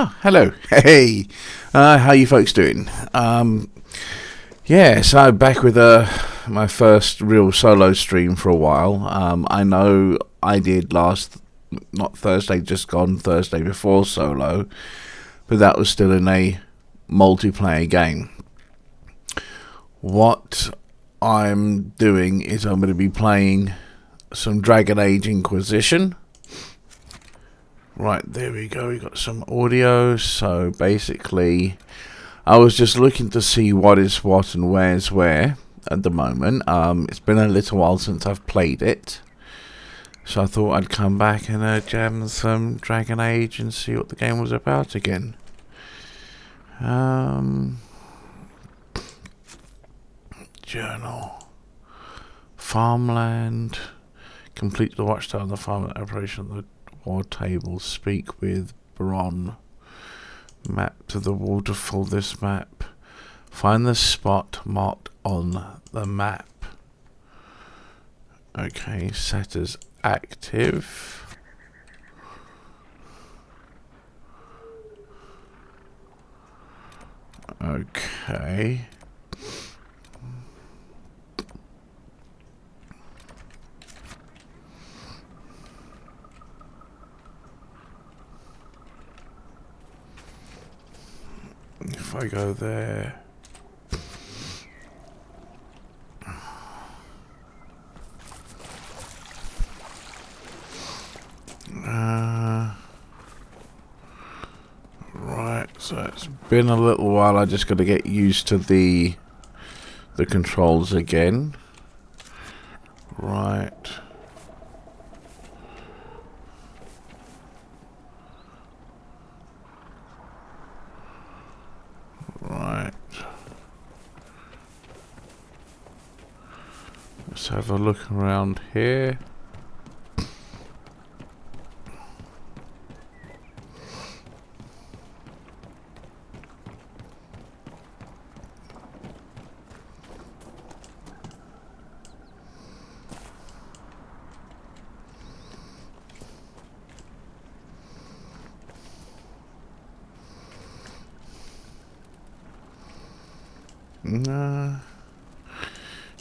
Hello. Hey. How you folks doing? Yeah, so back with my first real solo stream for a while. I know I did not Thursday, just gone Thursday before solo, but that was still in a multiplayer game. What I'm doing is I'm going to be playing some Dragon Age Inquisition. Right, there we go. We got some audio. So basically, I was just looking to see what is what and where's where at the moment. It's been a little while since I've played it, so I thought I'd come back and jam some Dragon Age and see what the game was about again. Journal. Farmland. Complete the watchtower on the farm operation of the war table. Speak with Bron. Map to the waterfall. This map. Find the spot marked on the map. Okay, set as active. Okay. If I go there, right, so it's been a little while. I just got to get used to the controls again. Right. Right. Let's have a look around here.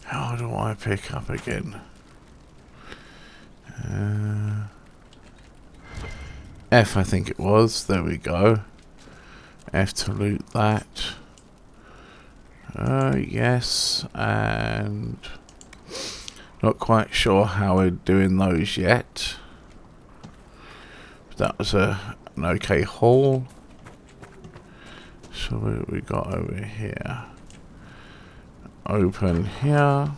How do I pick up again? F, I think it was. There we go. F to loot that. Yes, and not quite sure how we're doing those yet. But that was an okay haul. So what we got over here? Open here.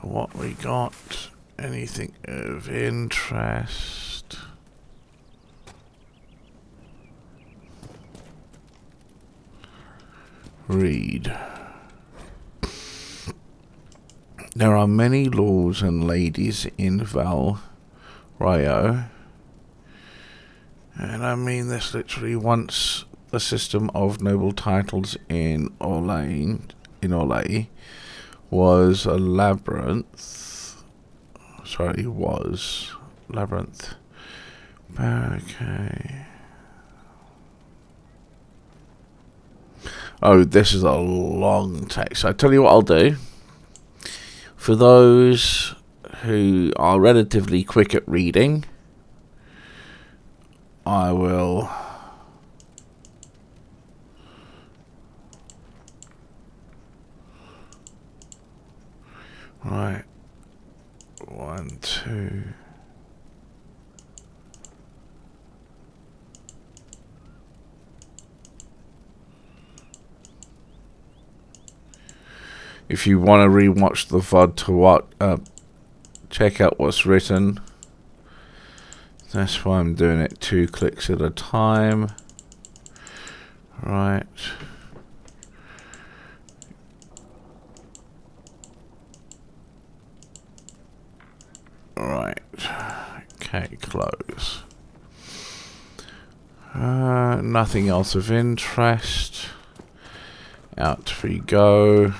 What we got? Anything of interest? Read. There are many lords and ladies in Val Rio. And I mean this literally. Once the system of noble titles in Orlais was a labyrinth. Sorry, was labyrinth. Okay. Oh, this is a long text. I tell you what I'll do. For those who are relatively quick at reading, I will right 1, 2. If you want to rewatch the VOD check out what's written. That's why I'm doing it 2 clicks at a time. Right. Right. Okay, close. Nothing else of interest. Out we go.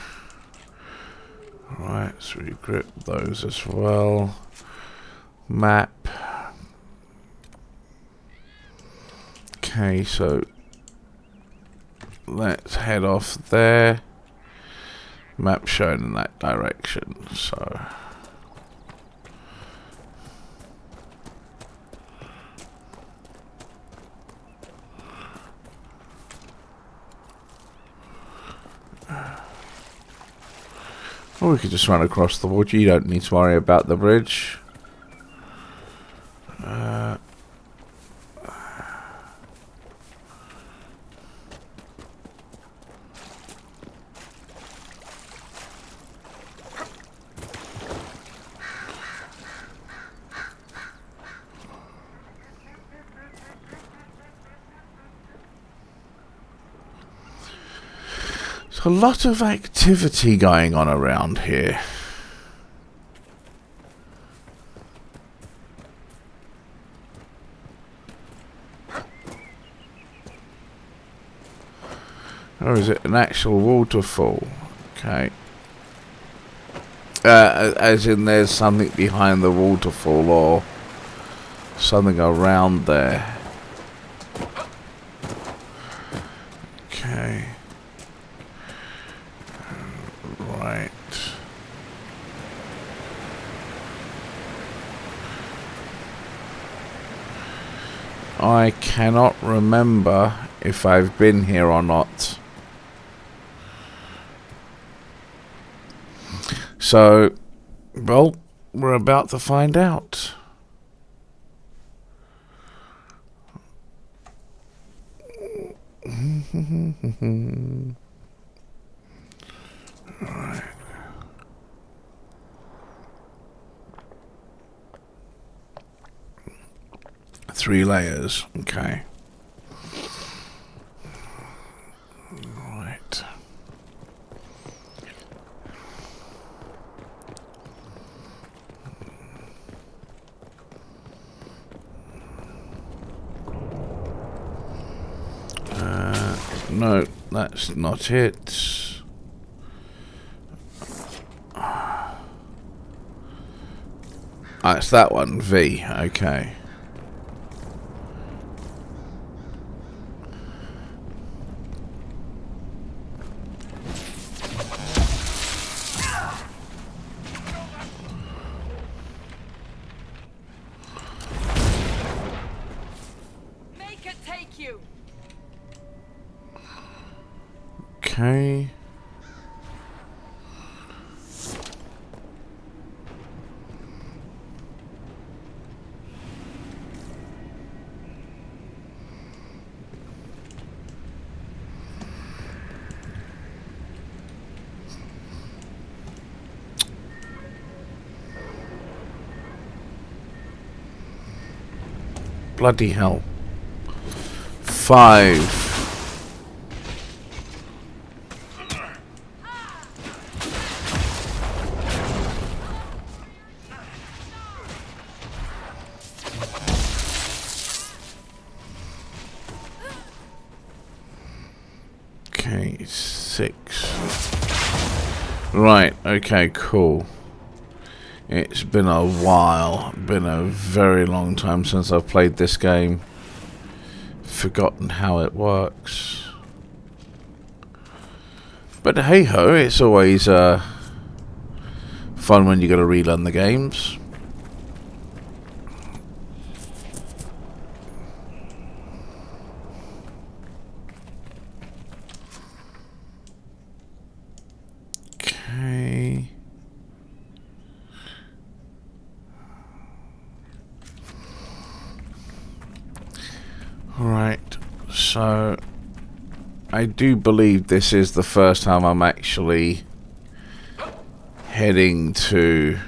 Right, so we grip those as well. Map. Okay, so let's head off there. Map showing in that direction, so or we could just run across the water. You don't need to worry about the bridge. There's a lot of activity going on around here. Or is it an actual waterfall? Okay. As in there's something behind the waterfall or something around there. Okay. Right. I cannot remember if I've been here or not. So, well, we're about to find out. Right. Three layers, okay. Right. No, that's not it. It's that one, V, okay. Make it take you. Okay. Bloody hell. 5. Okay, 6. Right, okay, cool. It's been a while, been a very long time since I've played this game. Forgotten how it works. But hey ho, it's always fun when you gotta relearn the games. Okay. Right, so I do believe this is the first time I'm actually heading to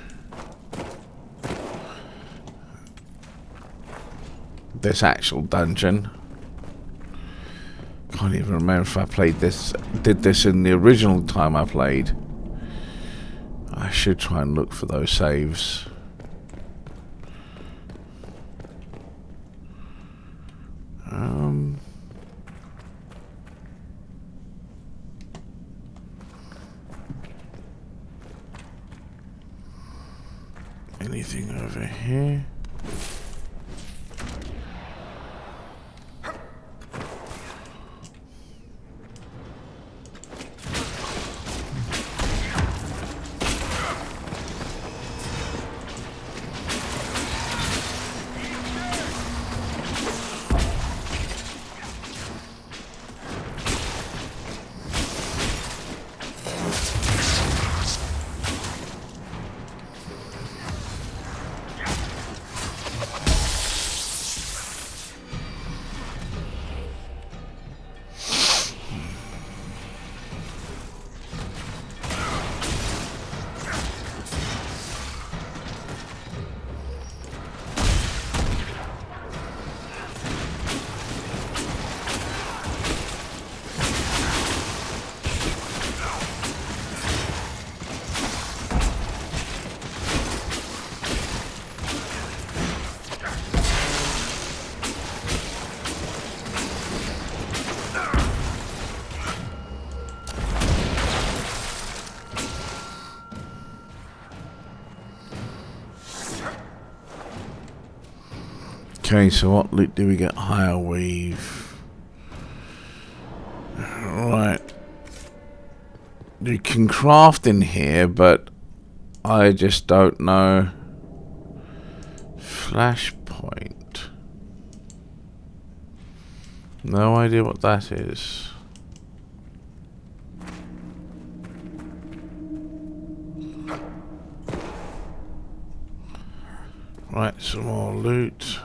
this actual dungeon. Can't even remember if I did this in the original time I played. I should try and look for those saves. Anything over here? Okay, so what loot do we get? Higher weave. Right. You can craft in here, but I just don't know. Flashpoint. No idea what that is. Right, some more loot.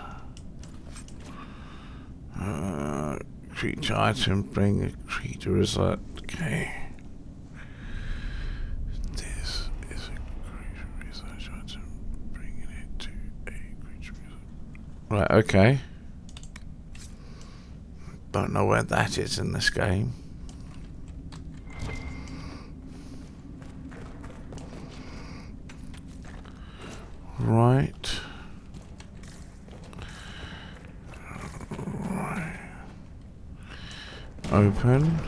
Creature item, bring a creature result. Okay. This is a creature research item, bringing it to a creature result. Right, okay. Don't know where that is in this game. Right. Open.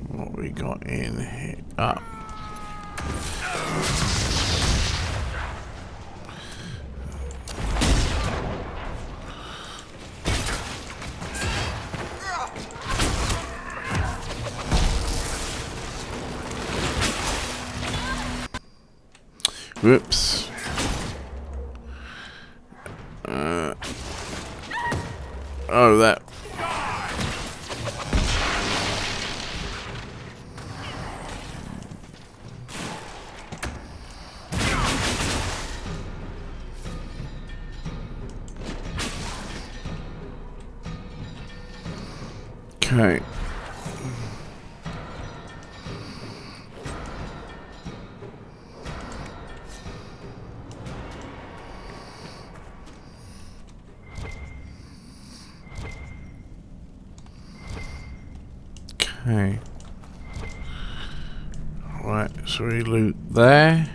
What we got in here? Up. Whoops. Oh, that. Okay. Okay. Right, so we loot there.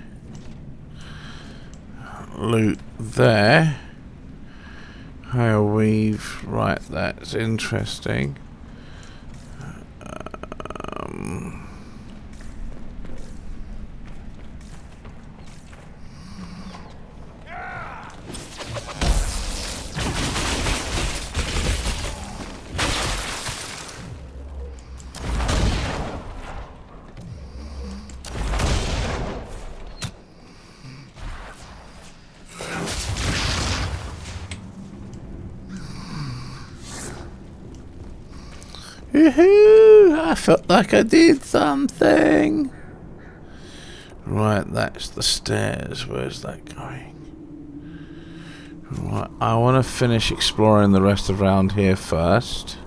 Loot there. How we've... Right, that's interesting. Woohoo! I felt like I did something. Right, that's the stairs. Where's that going? Right, I want to finish exploring the rest of around here first.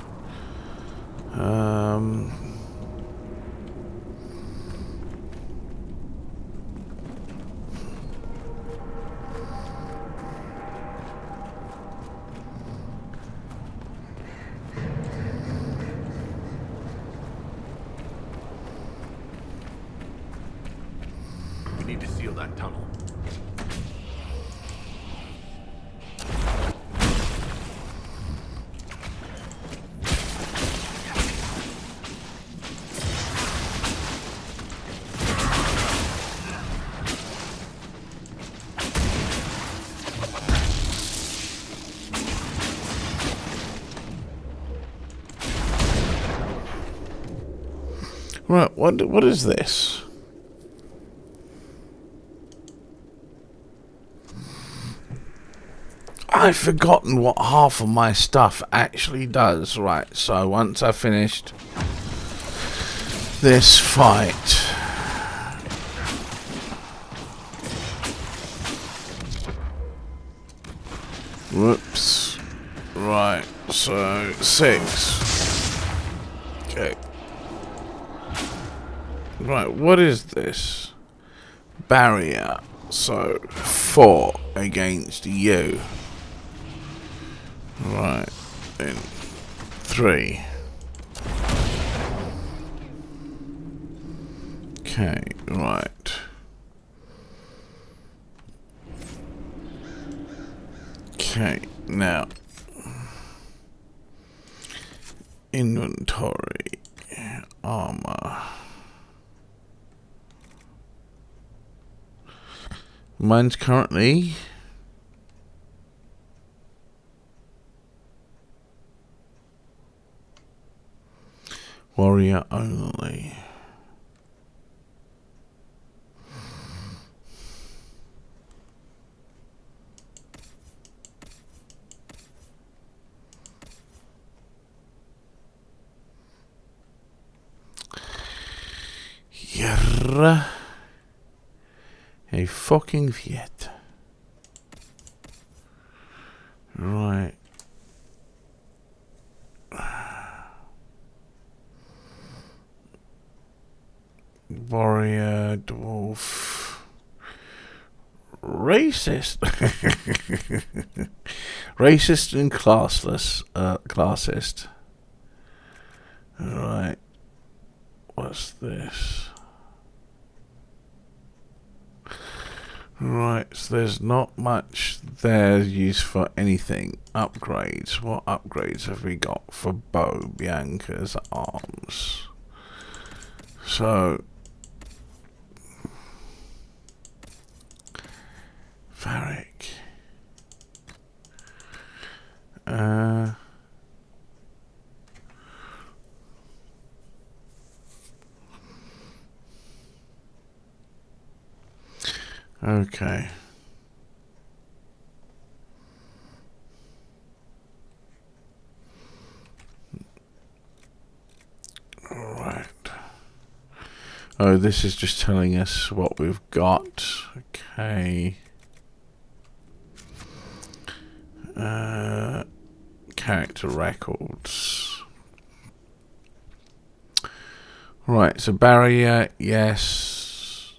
We need to seal that tunnel. Right, what is this? I've forgotten what half of my stuff actually does. Right, so once I've finished this fight, whoops. Right, so 6. Okay. Right, what is this? Barrier. So 4 against you. Right, then 3. Okay, right. Okay, now inventory, armor. Mine's currently Warrior only. Jarra. A fucking Viet. Right. Warrior, dwarf. Racist. Racist and classless. Classist. Right. What's this? Right, so there's not much there used for anything. Upgrades. What upgrades have we got for bow, Bianca's arms? So, Varric. Okay. Right. Oh, this is just telling us what we've got. Okay. Character records. Right, so barrier, yes.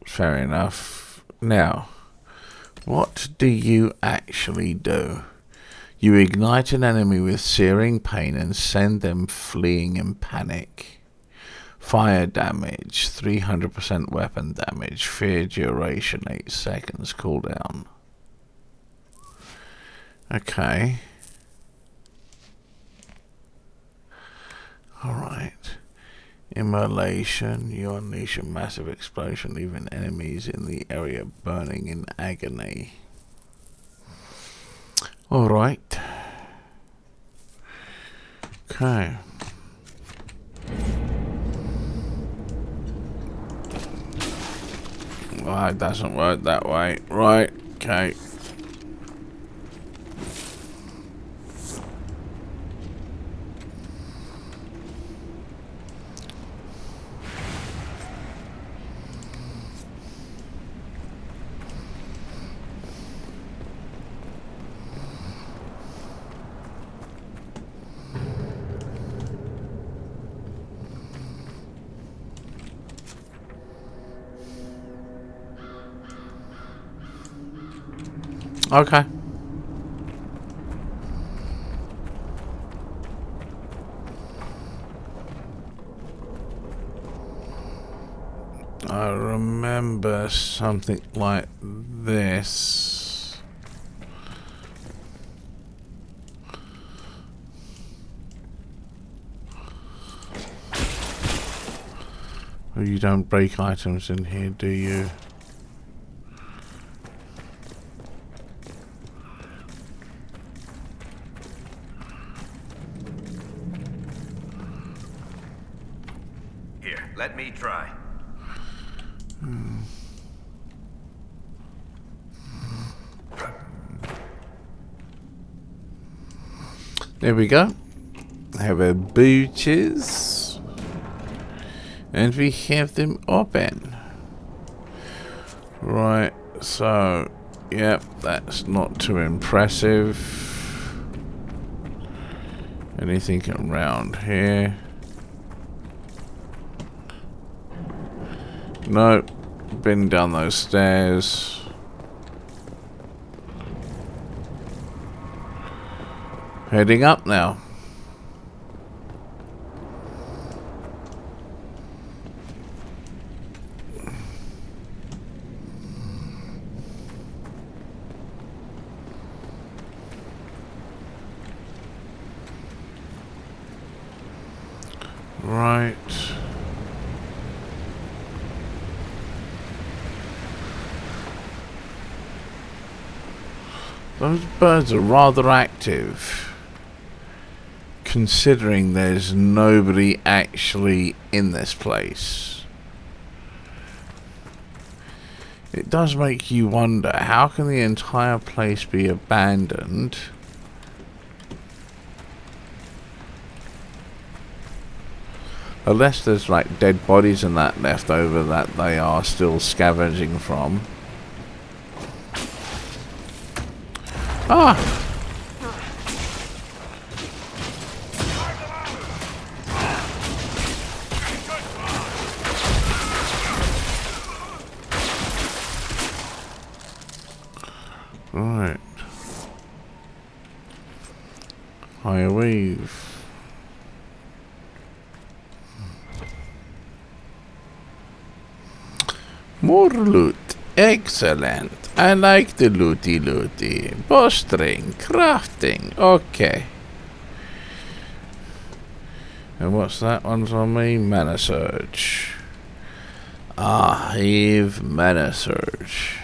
Fair enough. Now, what do you actually do? You ignite an enemy with searing pain and send them fleeing in panic. Fire damage, 300% weapon damage. Fear duration, 8 seconds. Cooldown. Okay. Alright. Immolation. You unleash a massive explosion, leaving enemies in the area burning in agony. Alright. Okay. Well, it doesn't work that way. Right. Okay. Okay. I remember something like this. Oh, you don't break items in here, do you? Let me try. There we go. Have our booches. And we have them open. Right, so, yep, that's not too impressive. Anything around here? Nope. Been down those stairs. Heading up now. Right. Those birds are rather active. considering there's nobody actually in this place. It does make you wonder, how can the entire place be abandoned? Unless there's like dead bodies and that left over that they are still scavenging from. Ah! Right. Higher wave. More loot. Excellent. I like the looty. Bowstring. Crafting. Okay. And what's that one's on me? Mana Surge. Ah, heave Mana Surge.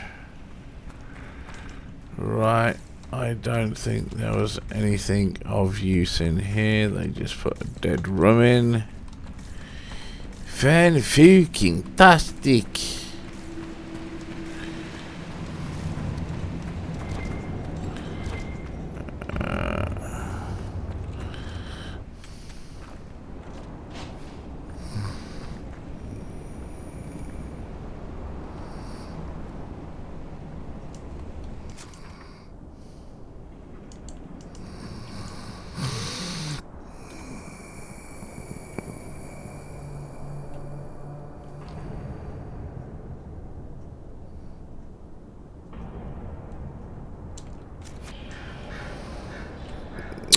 Right. I don't think there was anything of use in here. They just put a dead room in. Fan-fucking-tastic.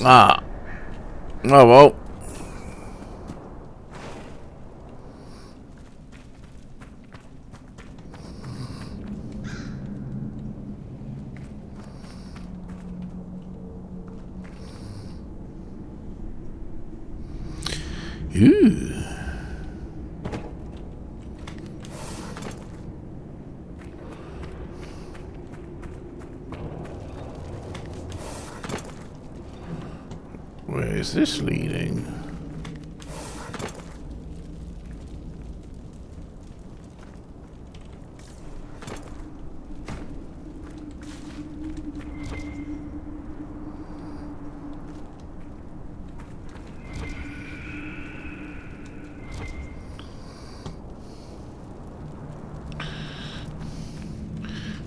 Ah. Oh well. Ooh. Where is this leading?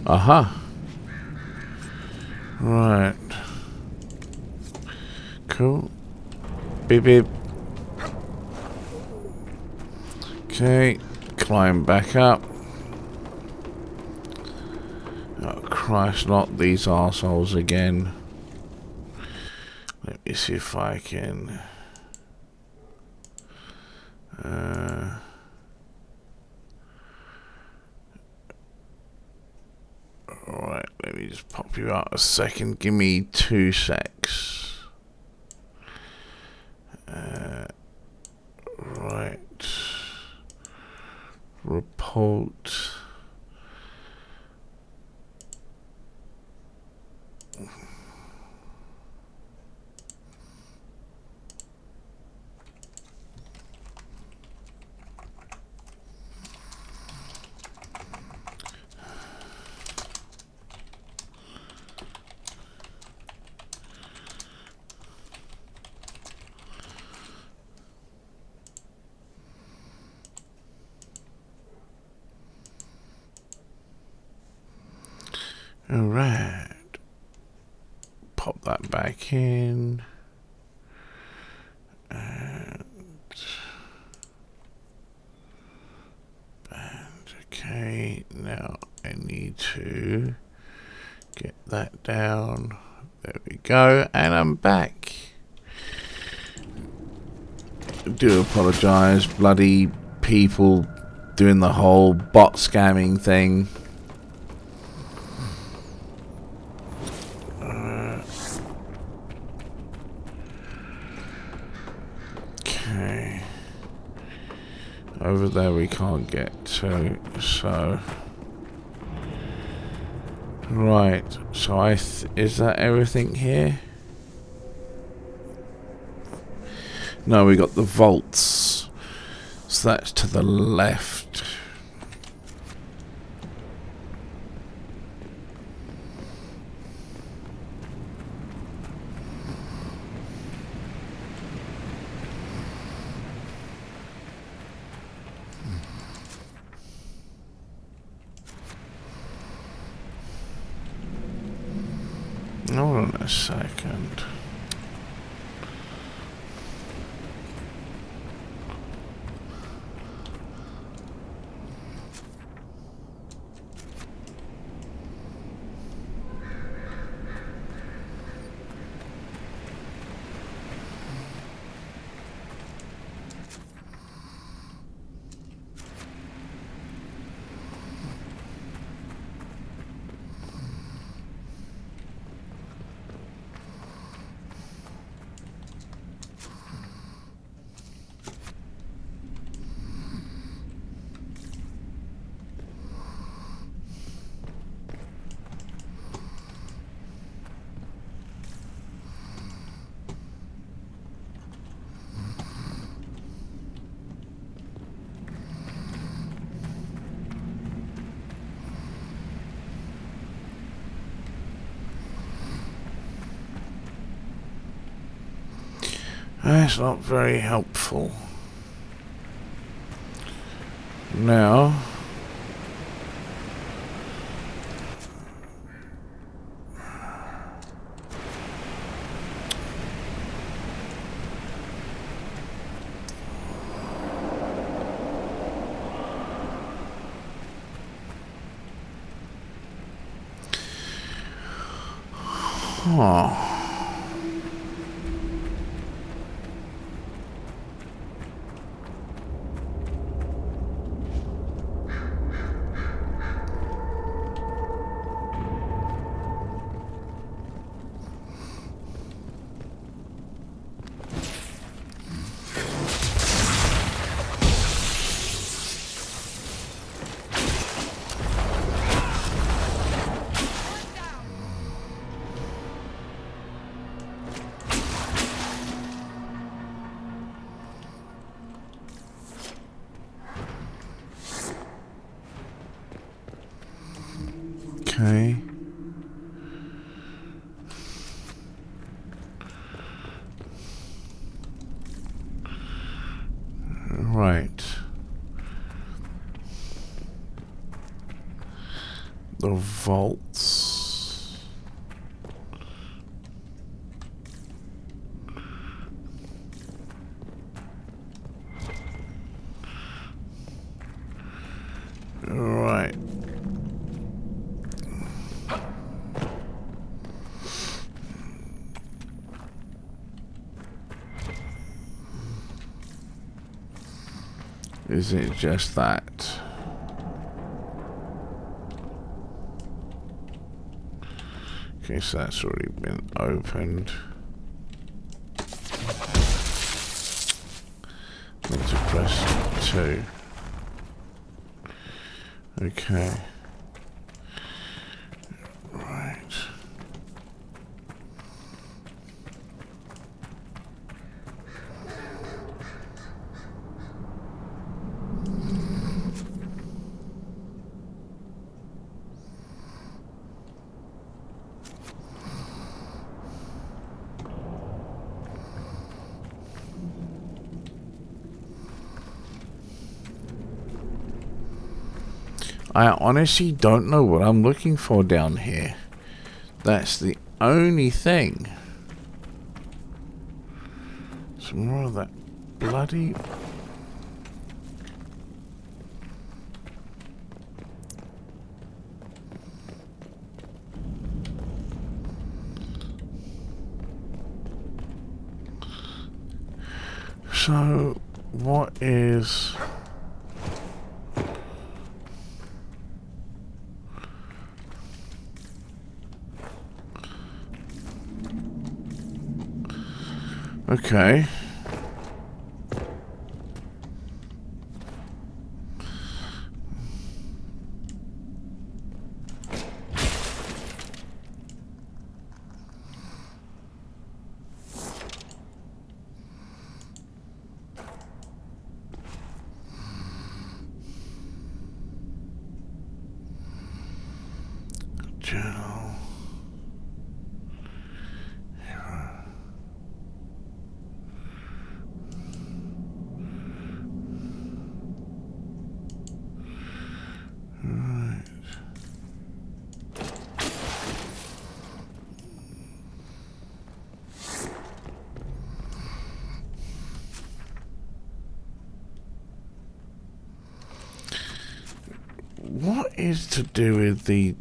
Aha. Right. Cool. Beep beep. Okay. Climb back up. Oh Christ, not these arseholes again. Let me see if I can... Alright, let me just pop you out a second. Give me 2 secs. Right. Report. Alright. Pop that back in. And okay, now I need to get that down. There we go, and I'm back. I do apologise, bloody people doing the whole bot scamming thing. Okay. Over there we can't get to, so... Right, so is that everything here? No, we got the vaults. So that's to the left. Hold on a second. That's not very helpful. Now, okay. Right. The vaults. Right. Is it just that? Okay, so that's already been opened. Need to press 2. Okay. Right. I honestly don't know what I'm looking for down here. That's the only thing. Some more of that bloody... So, what is... Okay. Journal. Right. What is to do with the...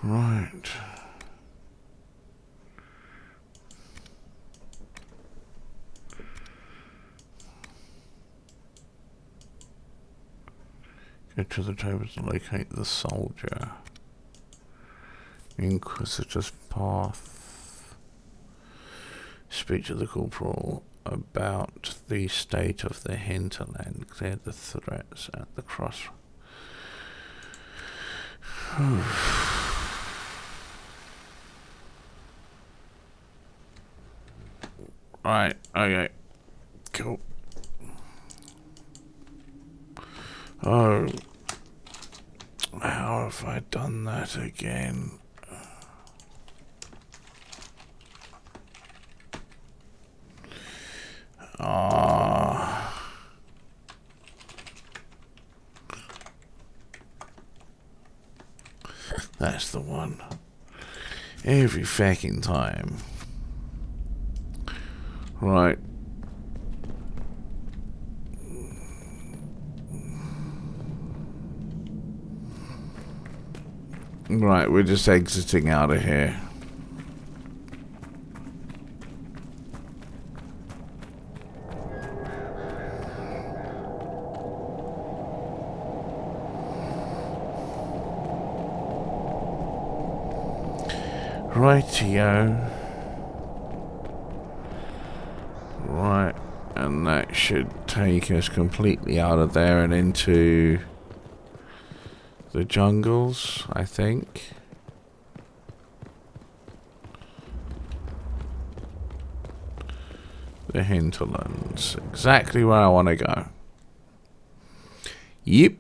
Right. Go to the table to locate the soldier. Inquisitor's path. Speak to the corporal about the state of the hinterland. Clear the threats at the cross. Right, okay. Cool. Oh. How have I done that again? That's the one. Every fucking time. Right. Right, we're just exiting out of here. Rightio. Right, and that should take us completely out of there and into the jungles, I think. The hinterlands. Exactly where I want to go. Yep.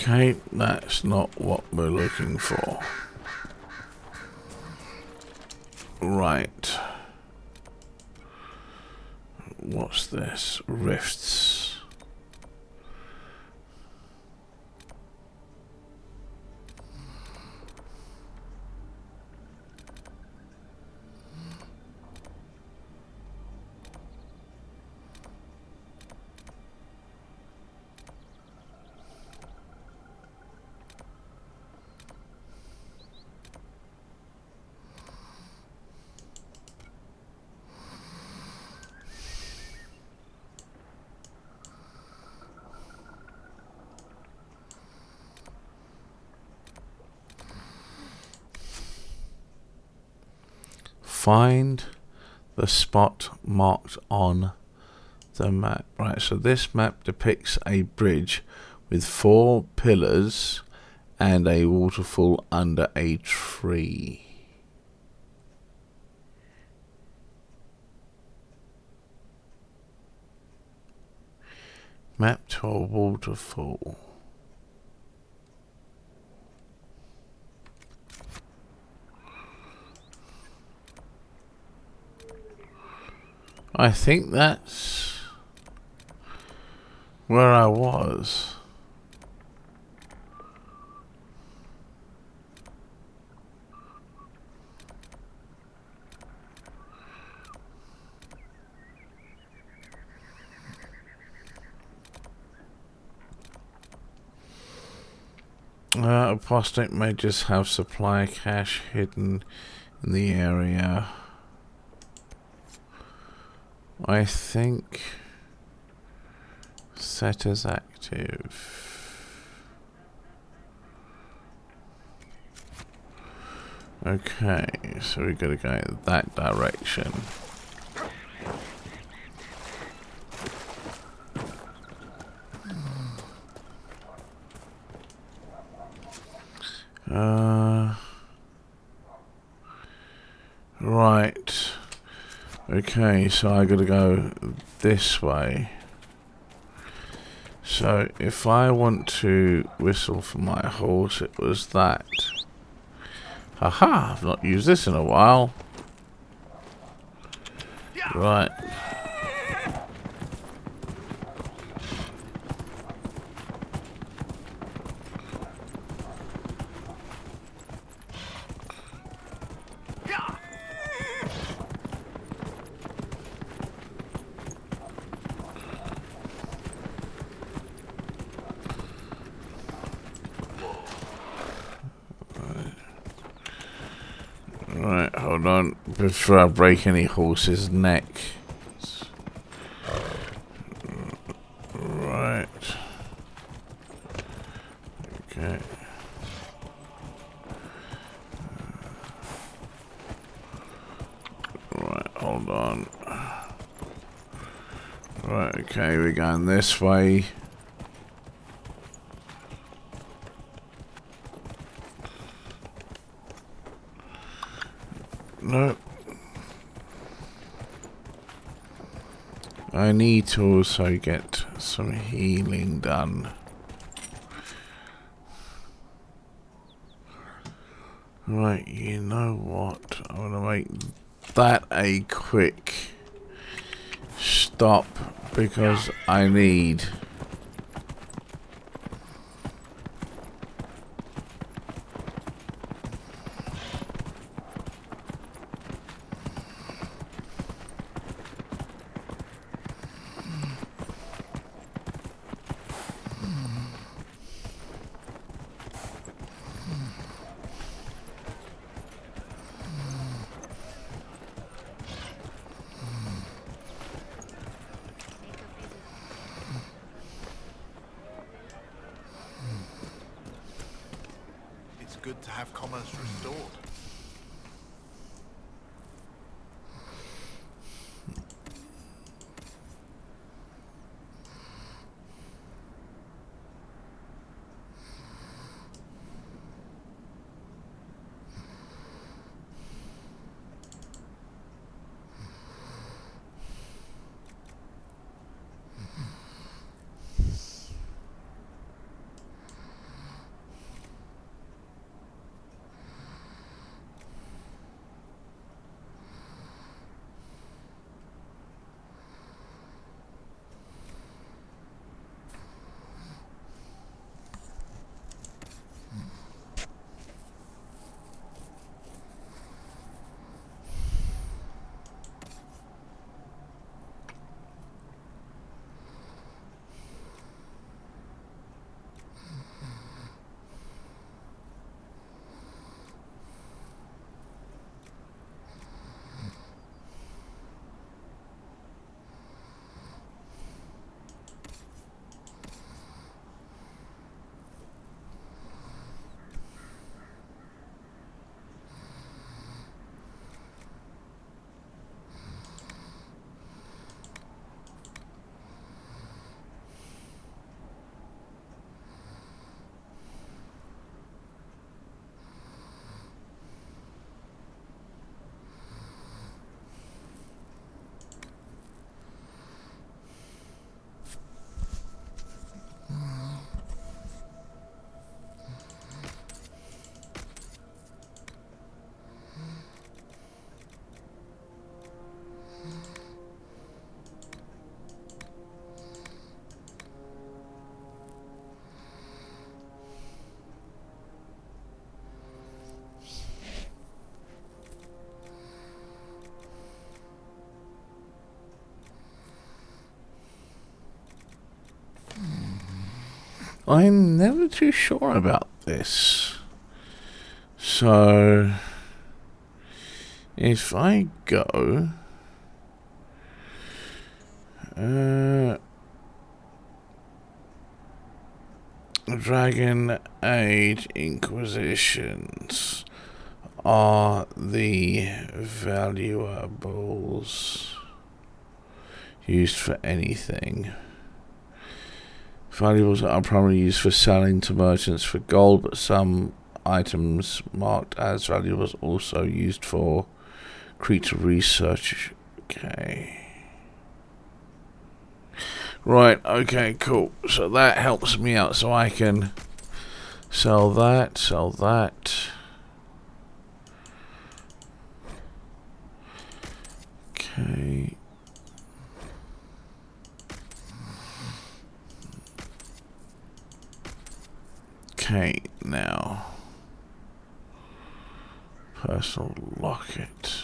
Okay, that's not what we're looking for. Right. What's this? Rifts. Find the spot marked on the map. Right, so this map depicts a bridge with 4 pillars and a waterfall under a tree. Map to a waterfall. I think that's where I was. Apostate may just have supply cache hidden in the area. I think set as active. Okay, so we gotta go in that direction. Right. Okay, so I gotta go this way. So if I want to whistle for my horse, it was that. Haha, I've not used this in a while. Right. Right, hold on. Before I break any horse's neck. Right. Okay. Right, hold on. Right, okay, we're going this way. Nope. I need to also get some healing done. Right, you know what? I'm gonna make that a quick stop because I need. It's good to have commerce restored. I'm never too sure about this. So, if I go... Dragon Age Inquisitions are the valuables used for anything. Valuables are primarily used for selling to merchants for gold, but some items marked as valuables also used for creature research. Okay. Right, okay, cool. So that helps me out, so I can sell that, sell that. Okay. Okay, now. Personal locket.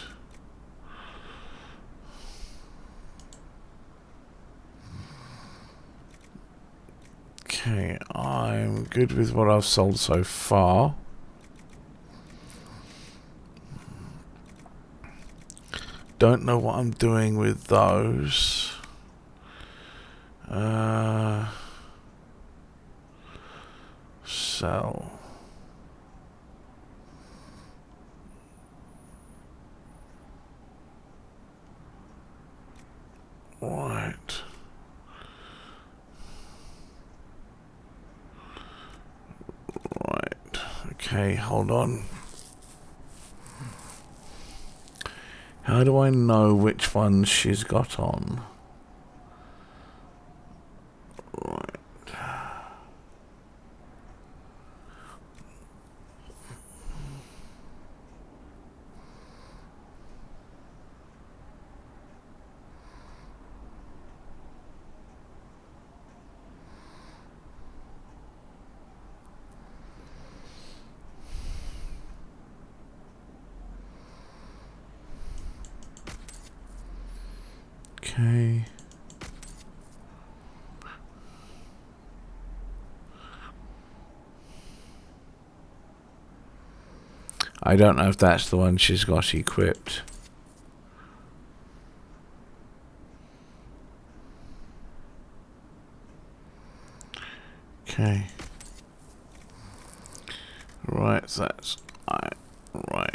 Okay, I'm good with what I've sold so far. Don't know what I'm doing with those. Sell. Right. Right. Okay, hold on. How do I know which ones she's got on? Right. Okay. I don't know if that's the one she's got equipped. Okay. Right, so that's right.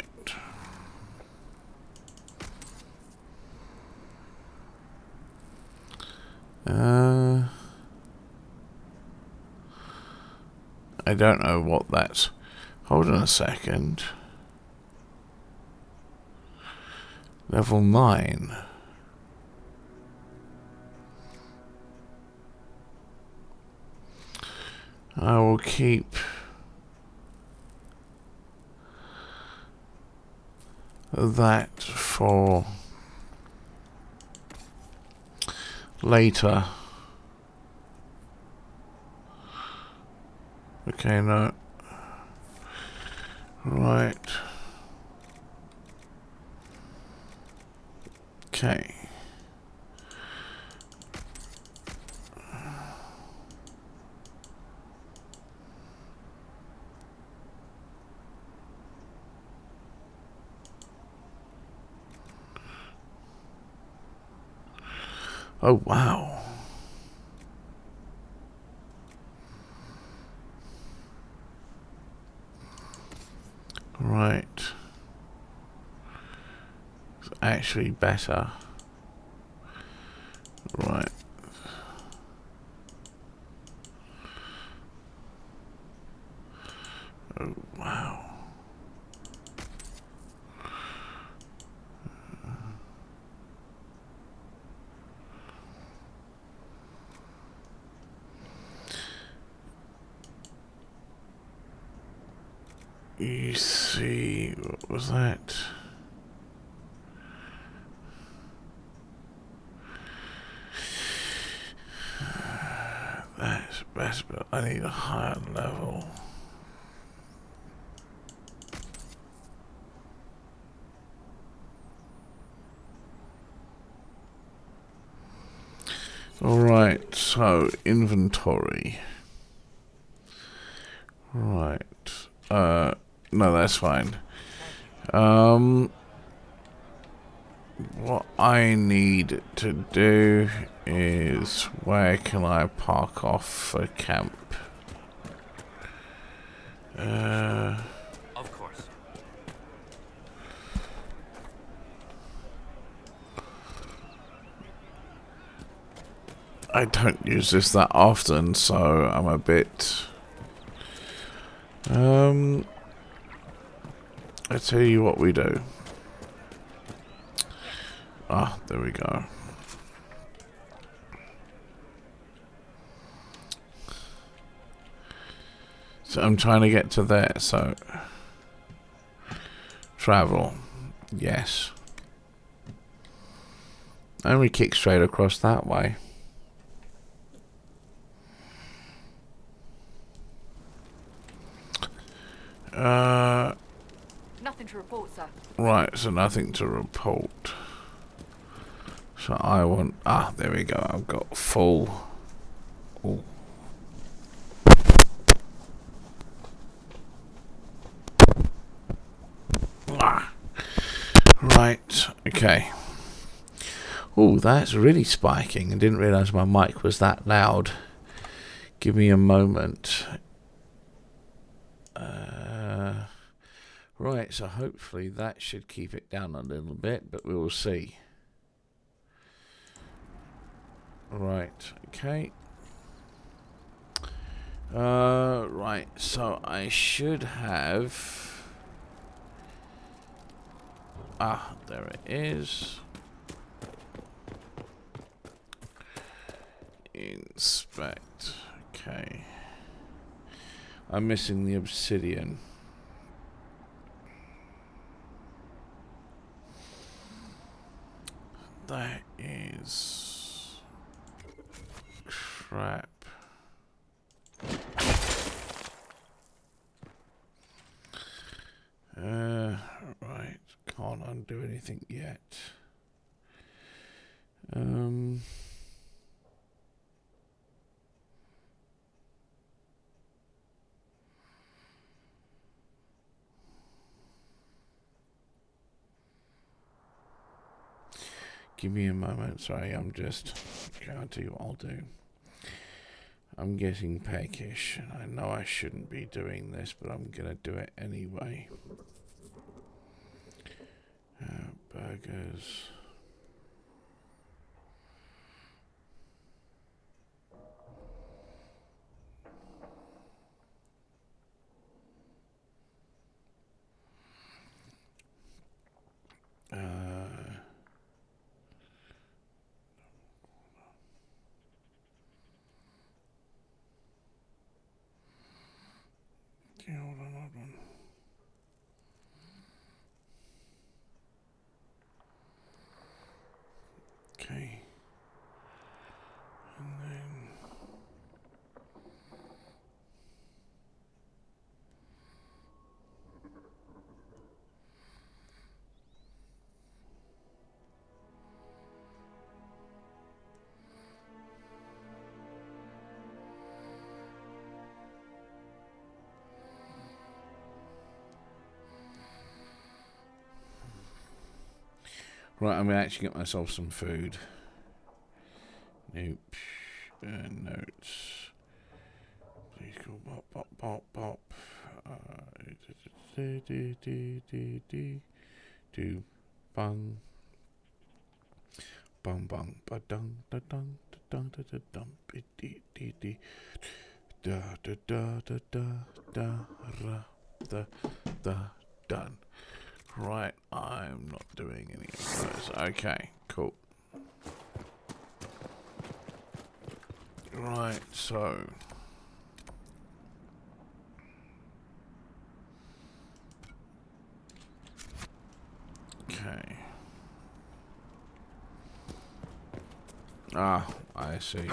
I don't know what that's. Hold on a second. Level 9. I will keep that for later. Okay, no. Right. Okay. Oh, wow. Right. It's actually better. Right. Oh, wow. You see, what was that? That's best, but I need a higher level. Alright, so inventory. Right. No, that's fine. What I need to do is, where can I park off for camp? Of course. I don't use this that often, so I'm a bit... I tell you what we do. Ah, there we go. So I'm trying to get to there, so... Travel. Yes. And we kick straight across that way. Nothing to report, sir. Right, so nothing to report. So I want... Ah, there we go. I've got full... Ooh. Ah. Right, okay. Oh, that's really spiking. I didn't realise my mic was that loud. Give me a moment. Right, so hopefully that should keep it down a little bit, but we will see. Right, okay. Right, so I should have... Ah, there it is. Inspect. Okay. I'm missing the obsidian. That is crap. Right. Can't undo anything yet. Give me a moment. Sorry, I'm just going to do what I'll do. I'm getting peckish, and I know I shouldn't be doing this, but I'm going to do it anyway. Burgers. Yeah, hold on. Okay. And then... Right, I'm going to actually get myself some food. Nope. Notes. Please go bop. Do bang. Bang ba dung da dung da dung da dum dee da done. Right, I'm not doing any of those. Okay, cool. Right, so okay. Ah, I see.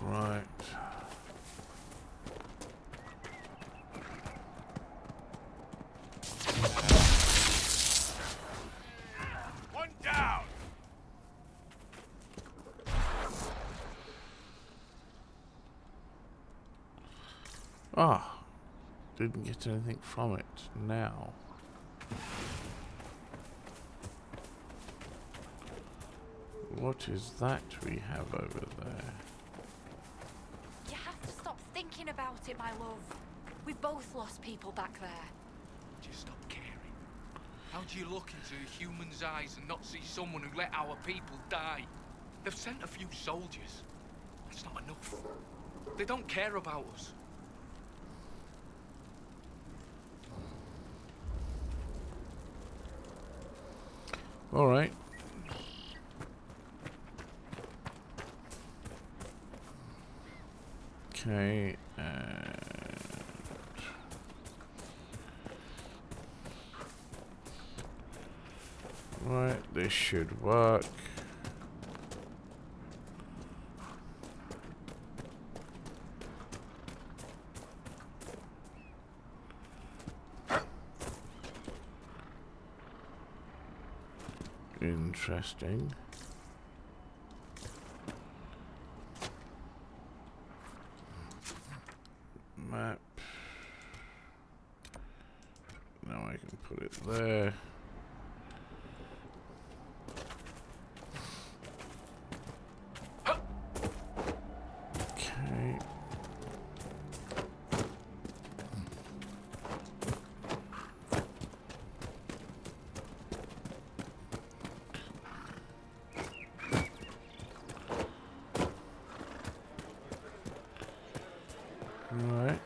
Right. Ah, didn't get anything from it now. What is that we have over there? You have to stop thinking about it, my love. We both lost people back there. Just stop caring. How do you look into a human's eyes and not see someone who let our people die? They've sent a few soldiers. That's not enough. They don't care about us. All right. Okay, right, this should work. Interesting. Map. Now I can put it there. Okay. Right.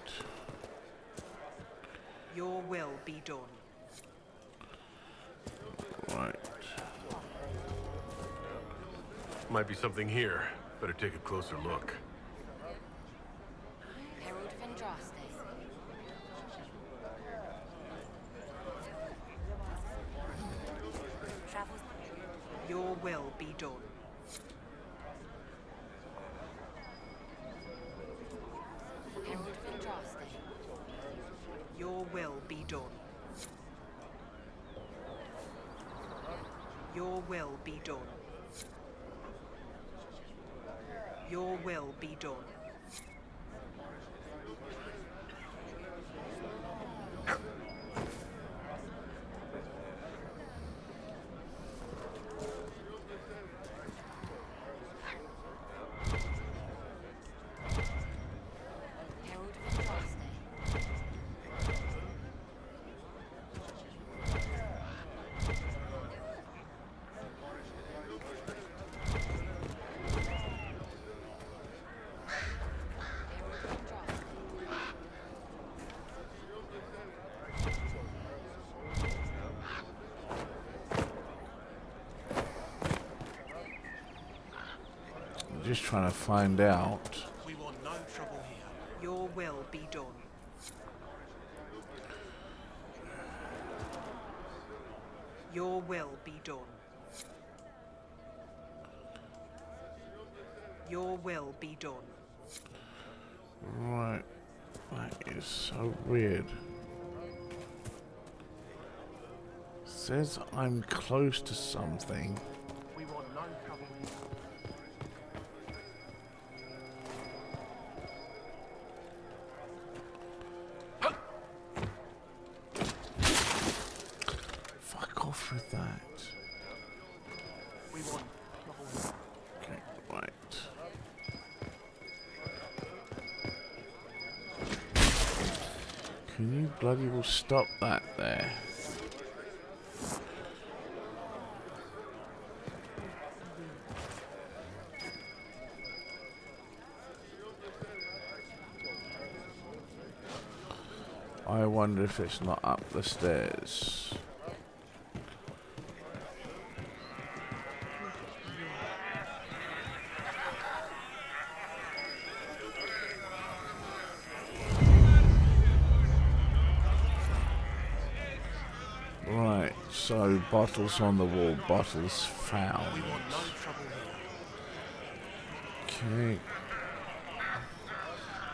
Your will be done. Right. Might be something here. Better take a closer look. Herald of Andraste. Travels. Your will be done. Herald of Andraste. Your will be done. Your will be done. Your will be done. Herald of Andraste. Herald of Andraste. I'm just trying to find out. We want no trouble here. Your will be done. Your will be done. Your will be done. Right. That is so weird. Says I'm close to something. We want no trouble here. Fuck off with that. We want trouble here. Okay, right. Can you bloody well stop that there? I wonder if it's not up the stairs. Right, so bottles on the wall, bottles We found. want no trouble here. Okay.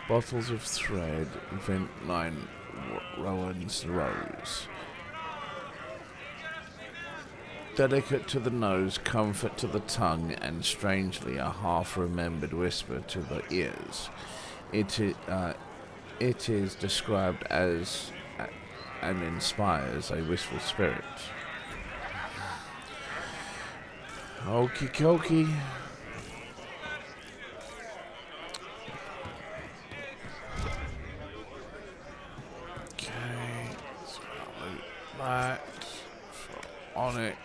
Bottles of thread, vent line, Rowan's rose. Delicate to the nose, comfort to the tongue, and strangely a half-remembered whisper to the ears. it is described as and inspires a wistful spirit. Okie dokie. Okay, so I'll loot that for Onyx.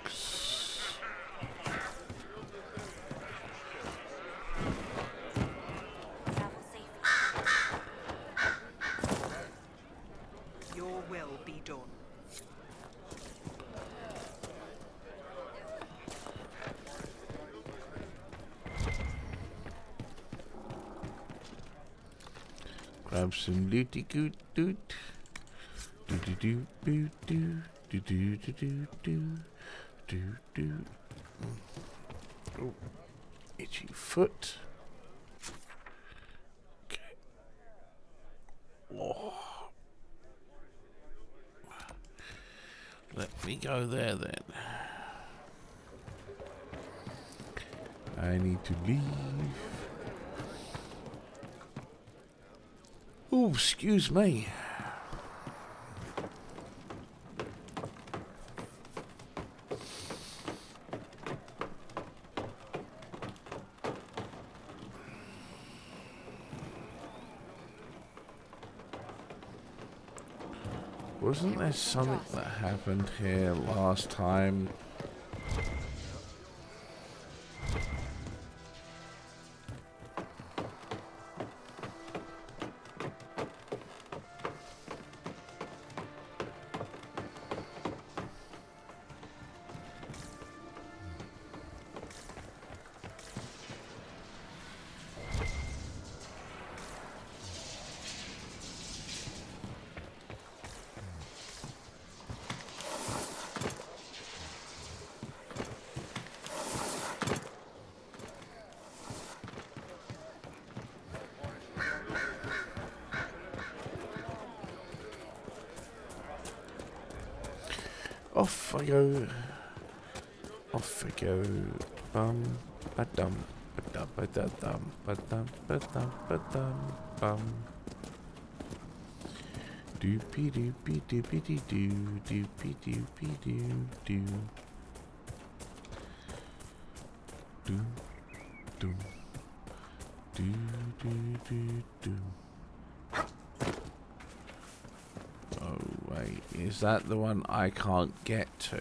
Travel safely. Your will be done. Grab some looty goot doot. Do do do do do do do do do do do do. Oh, itchy foot. Okay. Oh. Let me go there then. I need to leave. Oh, excuse me. Wasn't there something that happened here last time? Off I go. Off I go. Ba-dum, ba-dum, ba-da-dum, ba-dum, ba-dum, ba-dum, bum. Doopy doopy doopy doo doo, doopy doopy doo doo. Doom, doom, doo doo doo doo. Oh wait, is that the one I can't get to?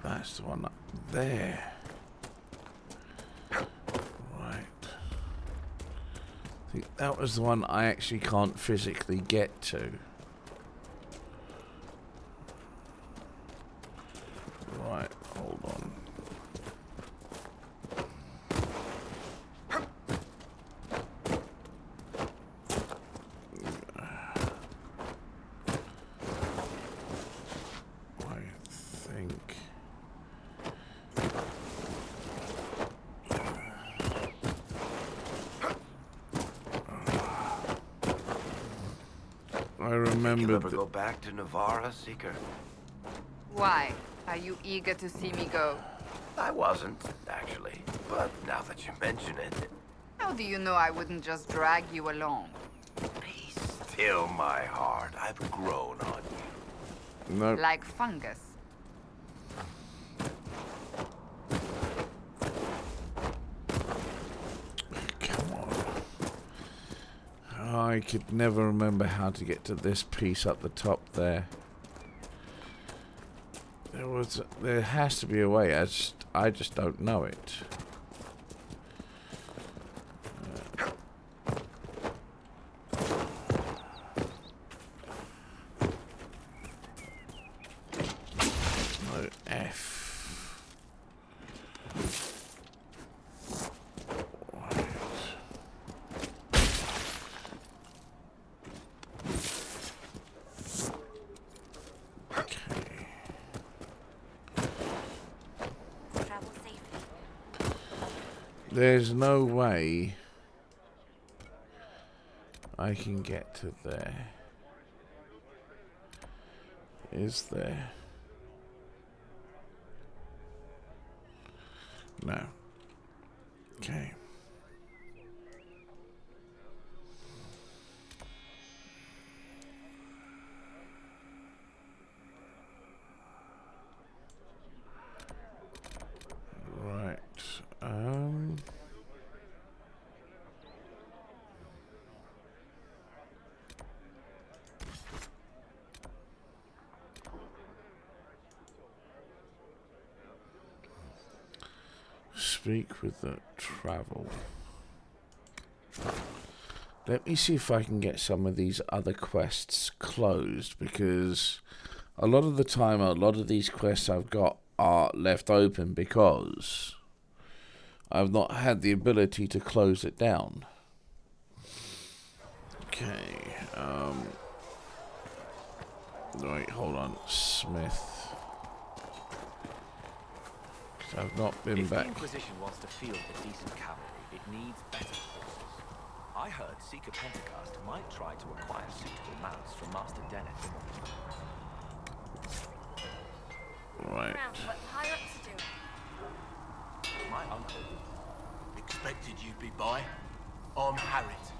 That's the one up there. Right. I think that was the one I actually can't physically get to. Right, hold on. I think. I remember. You'll ever go back to Navarra, Seeker? Why? Are you eager to see me go? I wasn't, actually. But now that you mention it, How do you know I wouldn't just drag you along? be still my heart. I've grown on you. No. Like fungus. Come on. I could never remember how to get to this piece up the top there. There has to be a way. I just don't know it. No, F. Right. Okay. Travel safely. There's no way I can get to there. Is there? No. Okay. Right. Speak with the travel. Let me see if I can get some of these other quests closed, because a lot of the time, a lot of these quests I've got are left open because I've not had the ability to close it down. Okay. Right, hold on. Smith. I've not been If back. the Inquisition wants to field a decent cavalry, it needs better horses. I heard Seeker Pentecast might try to acquire suitable mounts from Master Deneth. Right. Around what the higher ups are doing. My uncle. Expected you'd be by. I'm Harriet,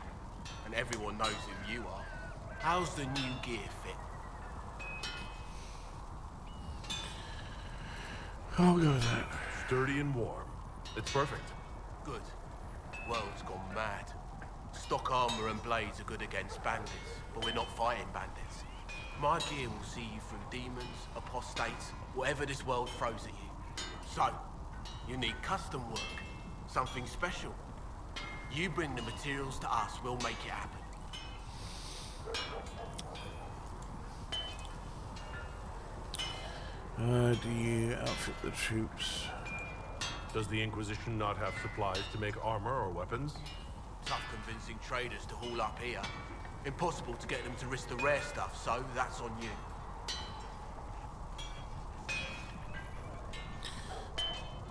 and everyone knows who you are. How's the new gear fit? I'll go with that. Sturdy and warm. It's perfect. Good. World's gone mad. Stock armor and blades are good against bandits, but we're not fighting bandits. My gear will see you through demons, apostates, whatever this world throws at you. So, you need custom work, something special. You bring the materials to us, we'll make it happen. Do you outfit the troops? Does the Inquisition not have supplies to make armor or weapons? Tough convincing traders to haul up here. Impossible to get them to risk the rare stuff, so that's on you.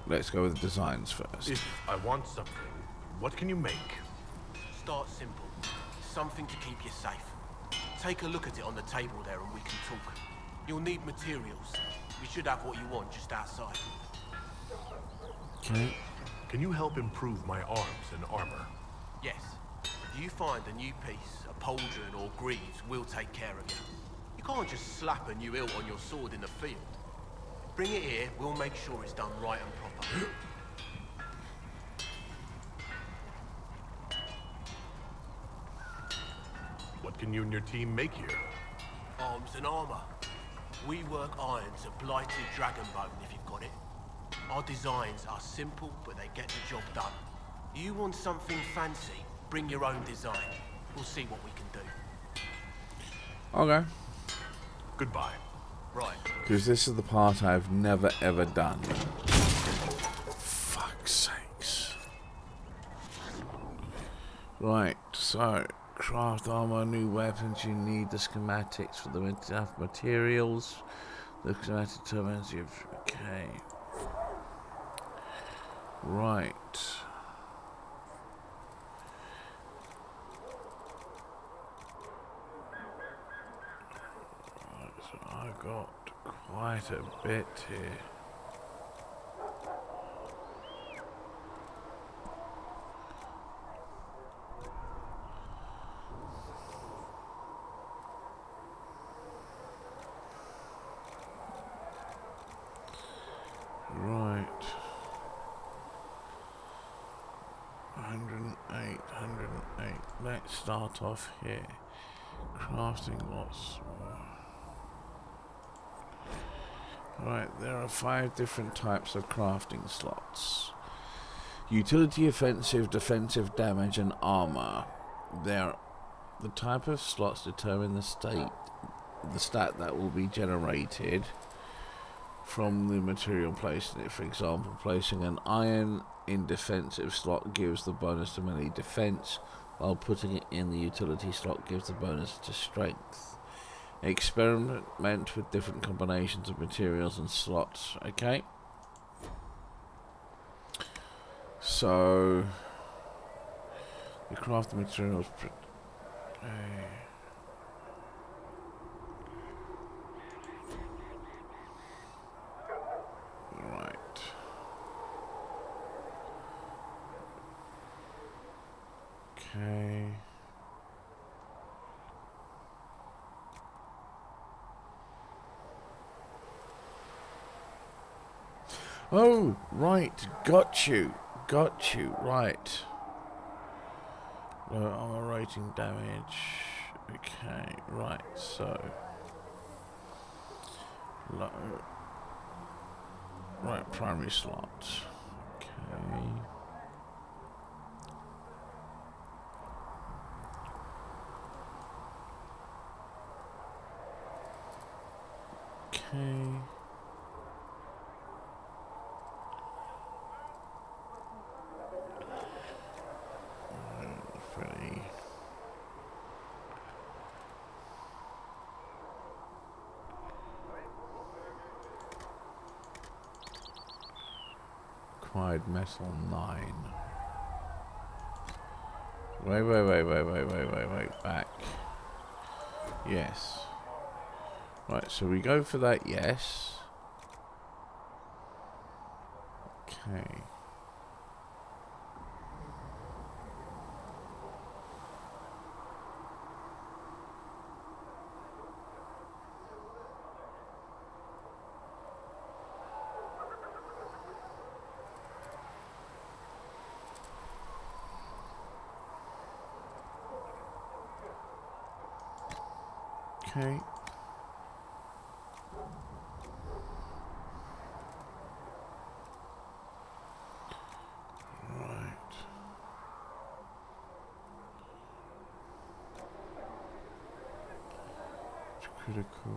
Let's go with the designs first. If I want something, what can you make? Start simple. Something to keep you safe. Take a look at it on the table there and we can talk. You'll need materials. We should have what you want just outside. Okay. Can you help improve my arms and armor? Yes. If you find a new piece, a pauldron or greaves, we'll take care of you. You can't just slap a new hilt on your sword in the field. Bring it here, we'll make sure it's done right and proper. What can you and your team make here? Arms and armor. We work irons a blighted dragonbone if you've got it. Our designs are simple, but they get the job done. You want something fancy, bring your own design. We'll see what we can do. Okay. Goodbye. Right. Because this is the part I've never ever done. Fuck's sakes. Right, so craft armor, new weapons. You need the schematics for the materials. The schematic determines you. Okay. Right. So I got quite a bit here. Right. 108, 108. Let's start off here. Crafting lots. Right, there are 5 different types of crafting slots. Utility, offensive, defensive, damage, and armor. The type of slots determine the stat that will be generated from the material placed in it. For example, placing an iron in defensive slot gives the bonus to melee defense, while putting it in the utility slot gives the bonus to strength. Experiment with different combinations of materials and slots. Okay. So the craft materials. Okay. Oh, right. Got you. Got you. Right. Low armor rating damage. Okay. Right. So. Low. Right. Primary slot. Okay. Okay. Pretty. Acquired metal 9. Wait. Back. Yes. Right, so we go for that, yes. Okay. Okay. Right. It's critical.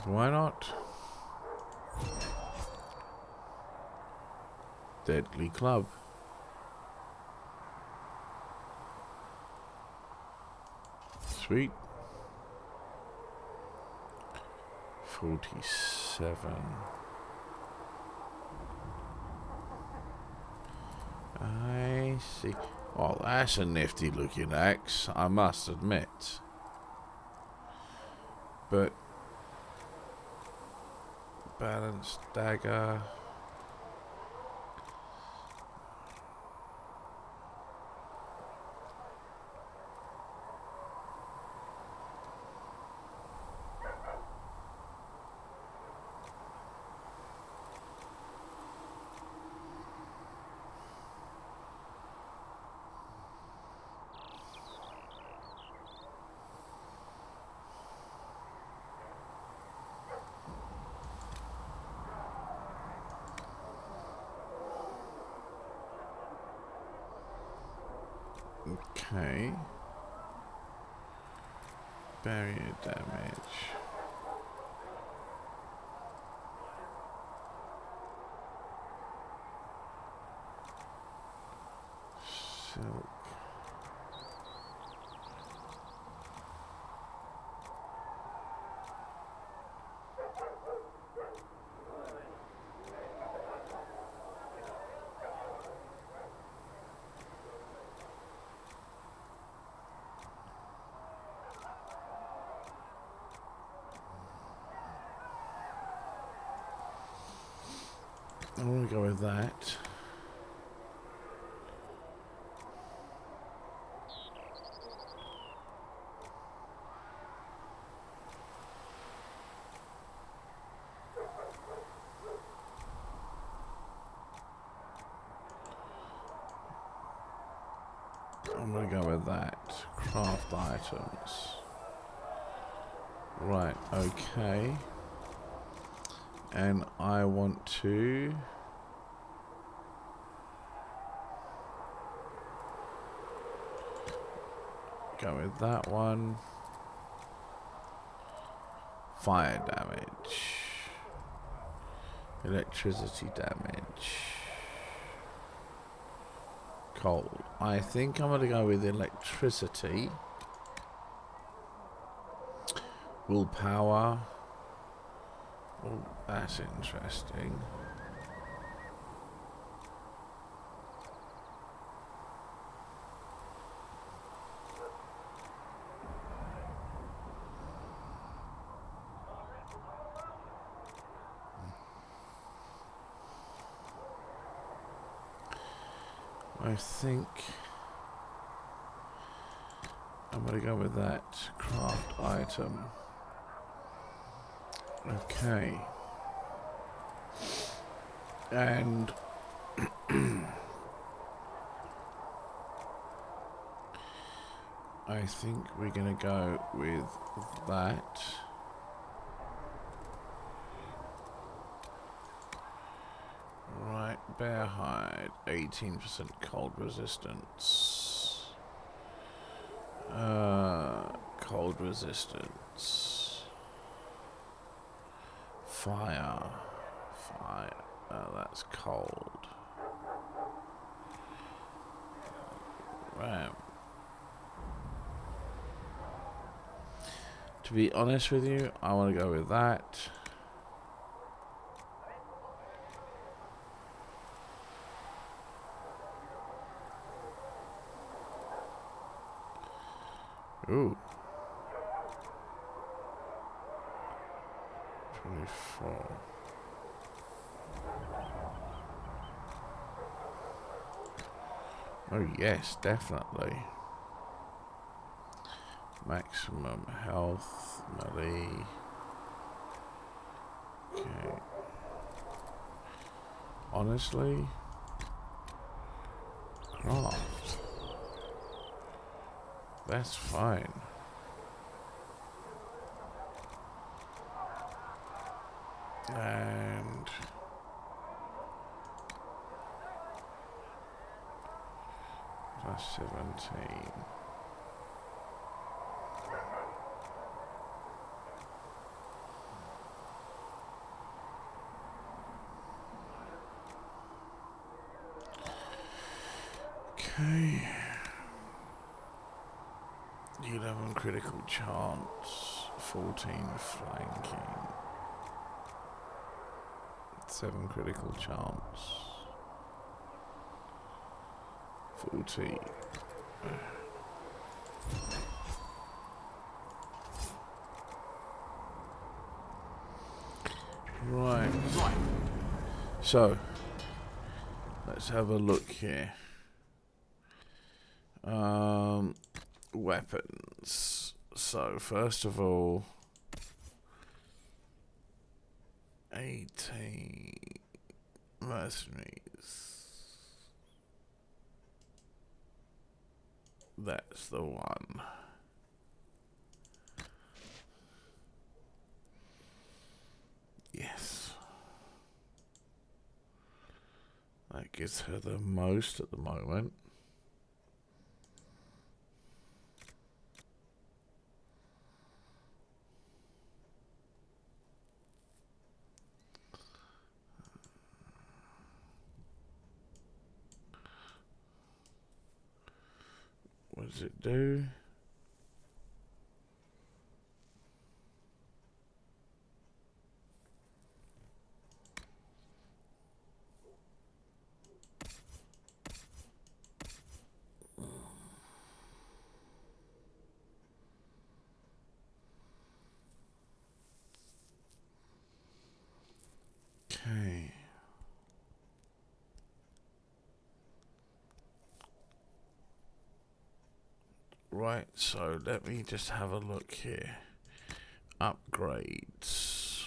Why not? Deadly club. Sweet. 47. I see. Oh, that's a nifty looking axe, I must admit. But balanced dagger. Okay. Barrier damage. Silk. I'm gonna go with that. I'm gonna go with that. Craft items. Right, okay. And I want to go with that one. Fire damage. Electricity damage. Cold. I think I'm going to go with electricity. Willpower. Oh, that's interesting. I think I'm going to go with that craft item. Okay. And I think we're going to go with that. Right, bear hide, 18% cold resistance. Cold resistance. Fire. That's cold. Right. To be honest with you, I want to go with that. Ooh. 24. Oh yes, definitely. Maximum health, melee. Okay. Honestly, craft. That's fine. And plus 17. Okay. 11 critical chance, 14 flanking, 7 critical chance, 40. Right. So, let's have a look here. Weapons. So, first of all, 18 mercenaries. That's the one. Yes. That gives her the most at the moment. What does it do? Okay. Right, so let me just have a look here. Upgrades.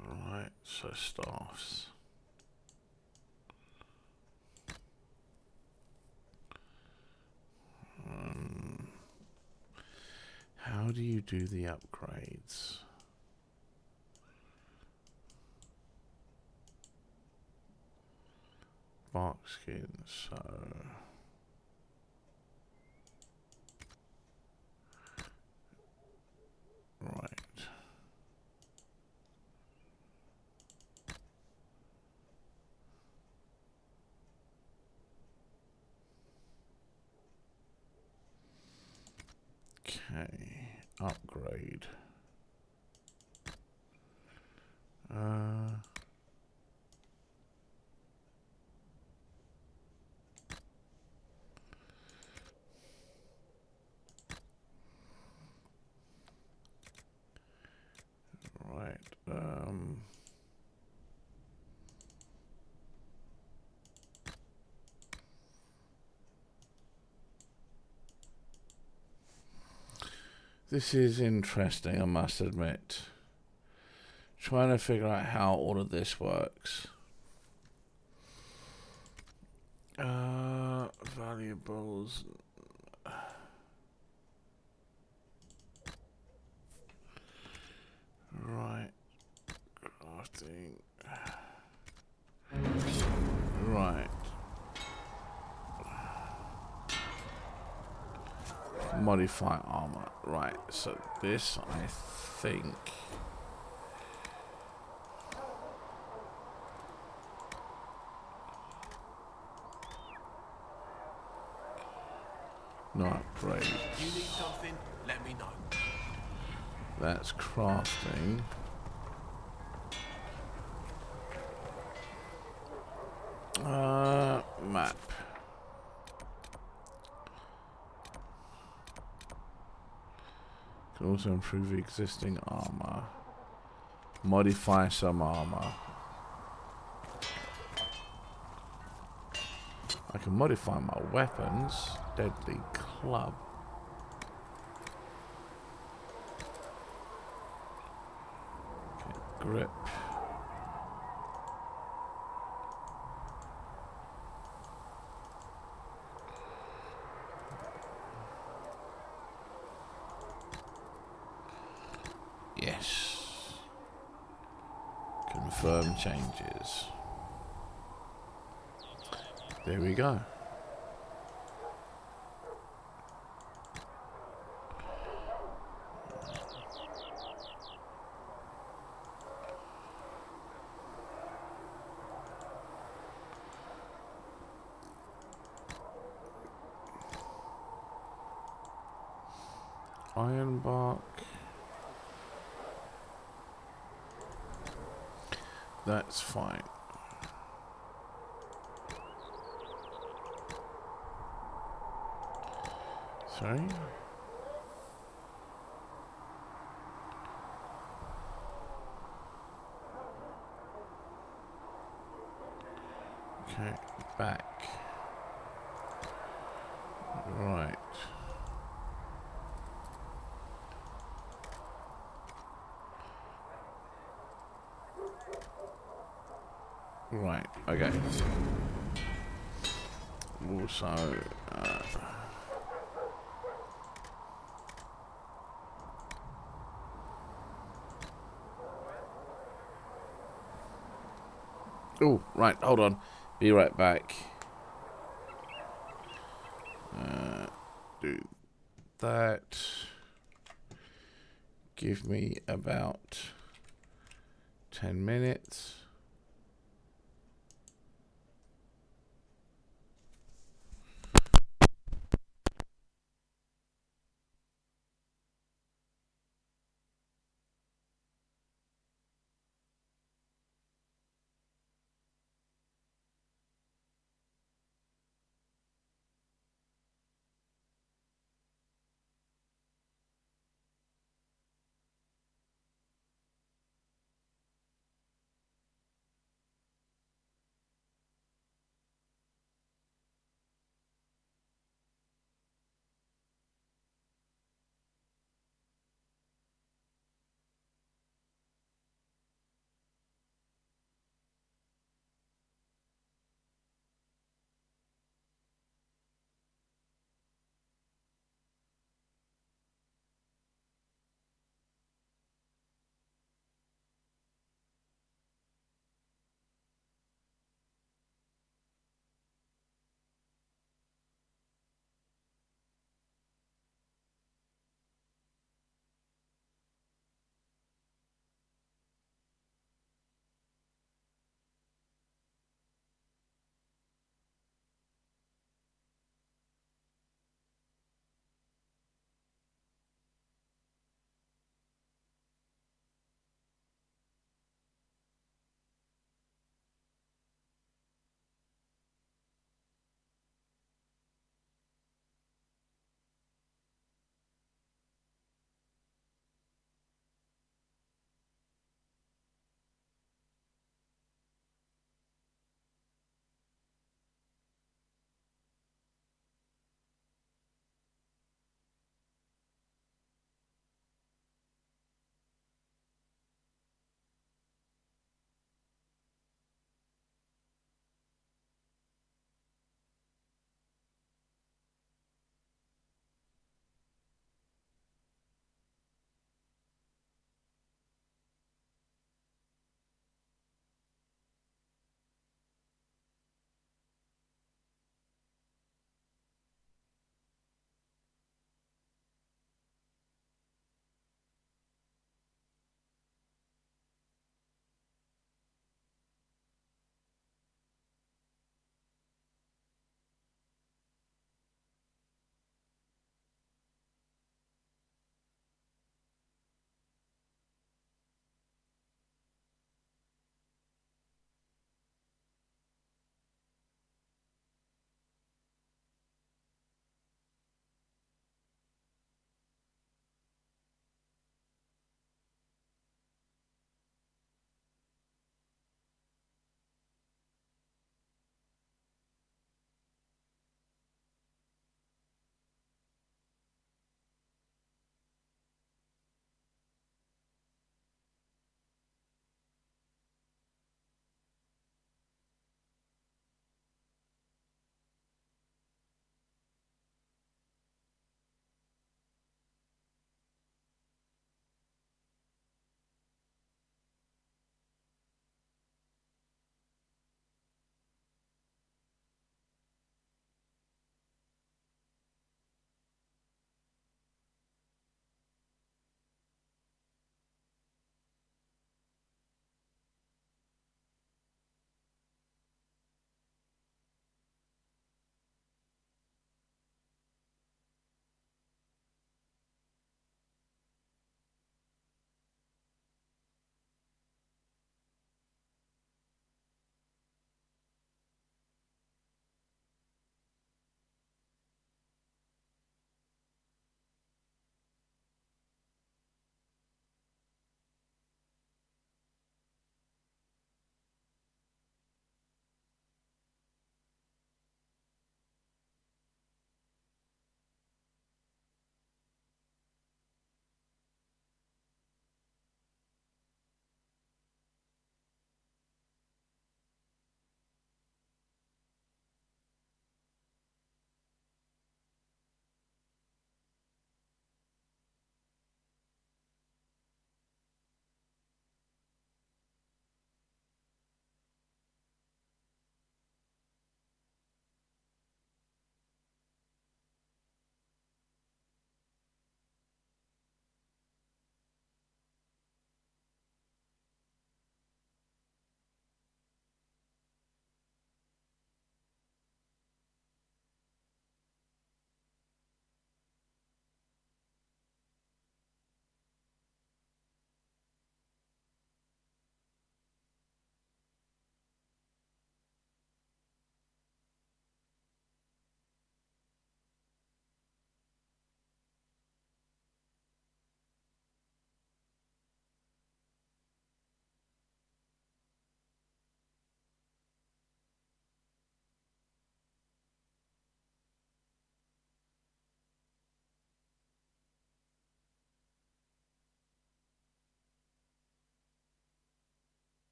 Alright, so staffs. How do you do the upgrades? Bark skin, so Okay, upgrade. Right. This is interesting, I must admit. Trying to figure out how all of this works. Valuables. Right. Crafting. Right. Modify armor. Right. So this, I think. No upgrade. You need something? Let me know. That's crafting. Map. Can also improve existing armor. Modify some armor. I can modify my weapons. Deadly club. Okay, grip. Yes. Confirm changes. There we go. Iron bark. That's fine. Sorry? Okay, back. Right. Right, okay. Also, oh, right, hold on. Be right back. Do that. Give me about 10 minutes.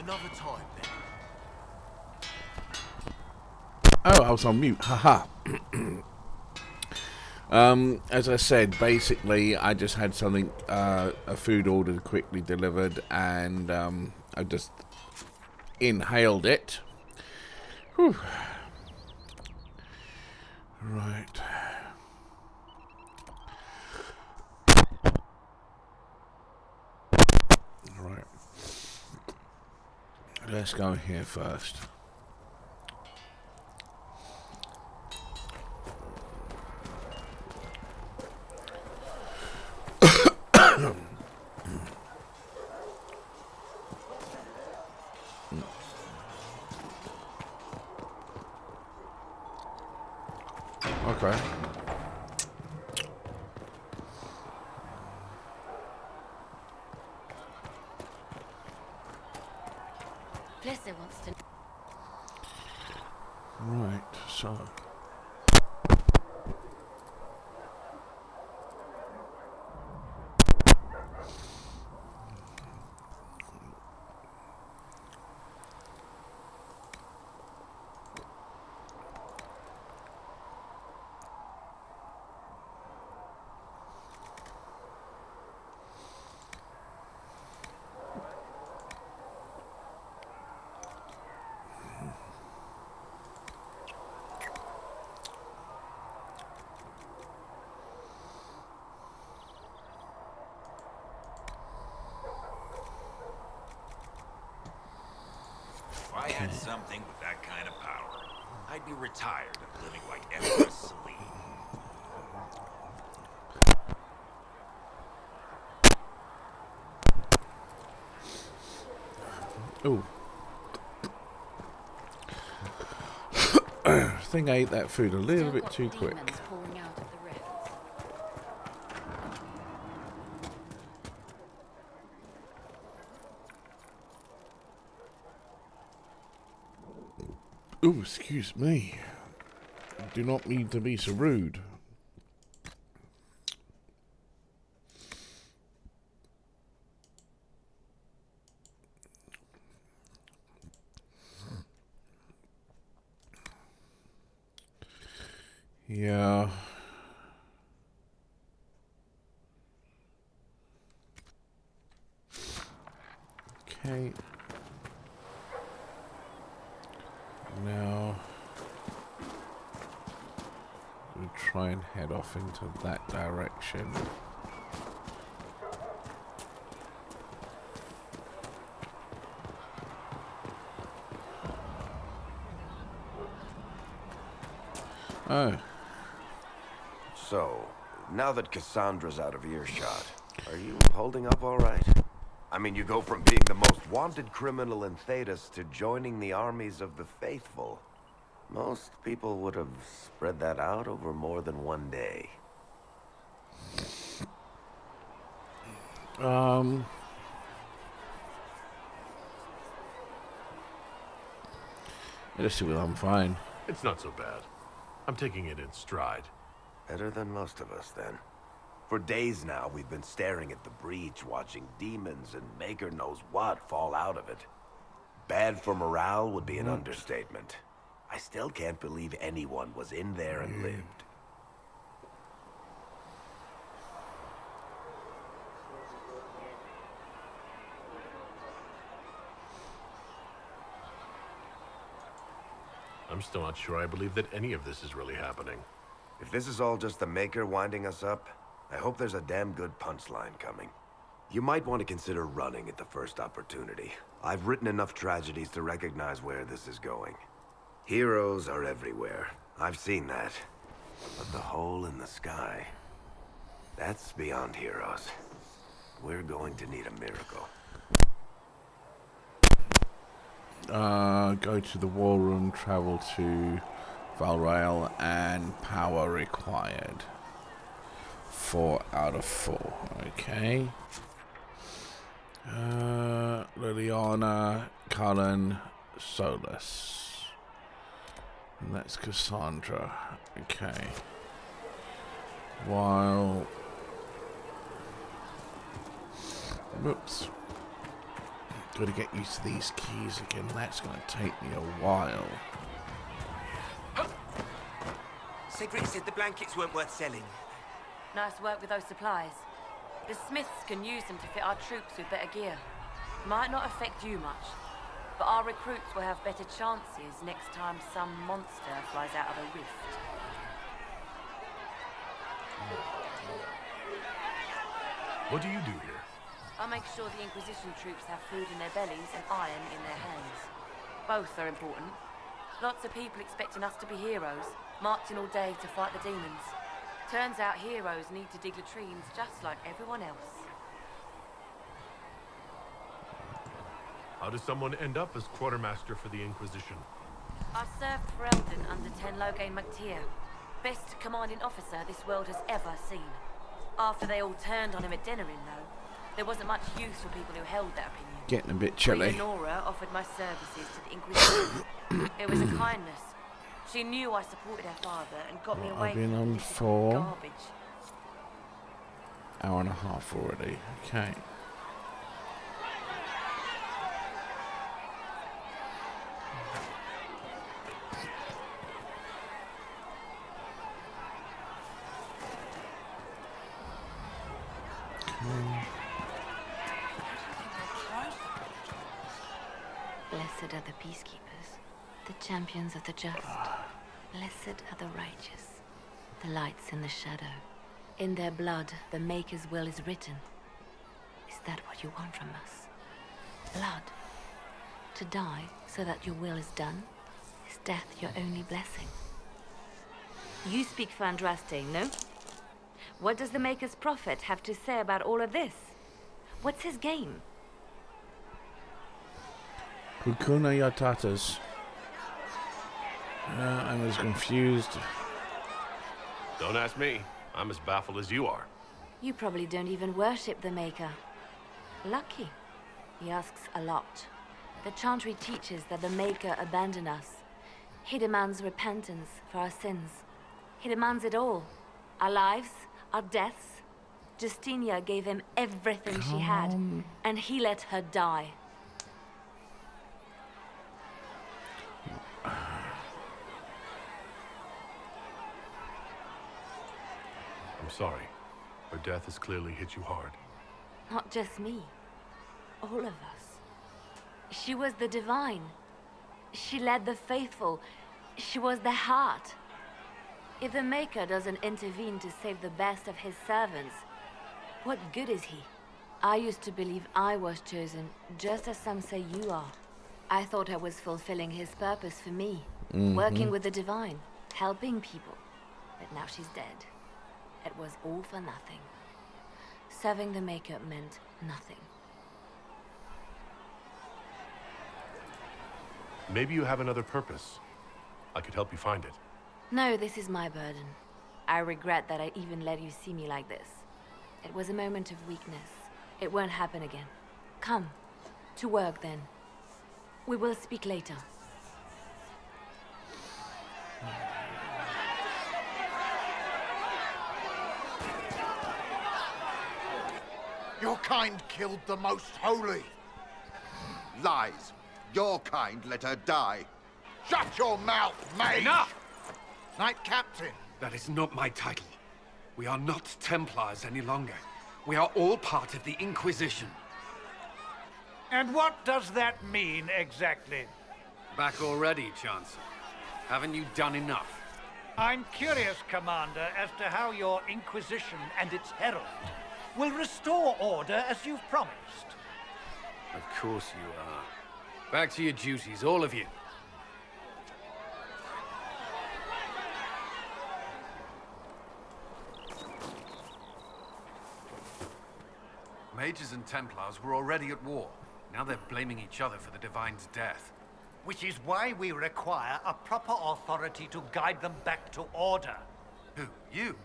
Another time, then. Oh, I was on mute. Haha. As I said, basically, I just had something, a food ordered quickly delivered, and I just inhaled it. Whew. Right. Right. Let's go here first. Okay. Blesser wants to. Right, so. If I had something with that kind of power, I'd be retired of living like Empress Celine. Ooh. I think I ate that food a little bit too quick. Pouring out of the rifts. Ooh, excuse me. I do not mean to be so rude. Yeah. Okay. Now we'll try and head off into that direction. Oh. So, now that Cassandra's out of earshot, are you holding up all right? I mean, you go from being the most wanted criminal in Thedas to joining the armies of the faithful. Most people would have spread that out over more than one day. Let's see what I'm fine. It's not so bad. I'm taking it in stride. Better than most of us, then. For days now, we've been staring at the breach, watching demons and maker knows what fall out of it. Bad for morale would be an understatement. I still can't believe anyone was in there and lived. I'm still not sure I believe that any of this is really happening. If this is all just the Maker winding us up, I hope there's a damn good punchline coming. You might want to consider running at the first opportunity. I've written enough tragedies to recognize where this is going. Heroes are everywhere. I've seen that. But the hole in the sky, that's beyond heroes. We're going to need a miracle. Go to the war room, travel to Valrail, and power required. 4 out of 4. Okay. Liliana, Cullen, Solus. And that's Cassandra. Okay. While... Whoops. Gotta get used to these keys again. That's gonna take me a while. Sigrid said the blankets weren't worth selling. Nice work with those supplies. The Smiths can use them to fit our troops with better gear. Might not affect you much, but our recruits will have better chances next time some monster flies out of a rift. What do you do here? I make sure the Inquisition troops have food in their bellies and iron in their hands. Both are important. Lots of people expecting us to be heroes, marching all day to fight the demons. Turns out heroes need to dig latrines just like everyone else. How does someone end up as quartermaster for the Inquisition? I served for Eldon under Ten Loghain MacTier. Best commanding officer this world has ever seen. After they all turned on him at Denerim, though, there wasn't much use for people who held that opinion. Getting a bit chilly. Nora offered my services to the Inquisition. It was a kindness. She knew I supported her father and got me away I've been from on this for garbage. hour and a half already. Okay. Blessed are the peacekeepers, the champions of the just. Blessed are the righteous, the lights in the shadow. In their blood, the Maker's will is written. Is that what you want from us? Blood? To die so that your will is done? Is death your only blessing? You speak for Andraste, no? What does the Maker's prophet have to say about all of this? What's his game? Kukuna Yatatas. I was confused. Don't ask me. I'm as baffled as you are. You probably don't even worship the Maker. Lucky. He asks a lot. The Chantry teaches that the Maker abandoned us. He demands repentance for our sins. He demands it all. Our lives, our deaths. Justinia gave him everything she had, and he let her die. I'm sorry. Her death has clearly hit you hard. Not just me. All of us. She was the divine. She led the faithful. She was the heart. If the Maker doesn't intervene to save the best of his servants, what good is he? I used to believe I was chosen, just as some say you are. I thought I was fulfilling his purpose for me, working with the divine, helping people. But now she's dead. It was all for nothing. Serving the Maker meant nothing. Maybe you have another purpose. I could help you find it. No, this is my burden. I regret that I even let you see me like this. It was a moment of weakness. It won't happen again. Come. To work, then. We will speak later. Your kind killed the most holy. Lies. Your kind let her die. Shut your mouth, mate! Enough! Knight Captain. That is not my title. We are not Templars any longer. We are all part of the Inquisition. And what does that mean, exactly? Back already, Chancellor. Haven't you done enough? I'm curious, Commander, as to how your Inquisition and its herald will restore order as you've promised. Of course you are. Back to your duties, all of you. Mages and Templars were already at war. Now they're blaming each other for the Divine's death. Which is why we require a proper authority to guide them back to order. Who? You?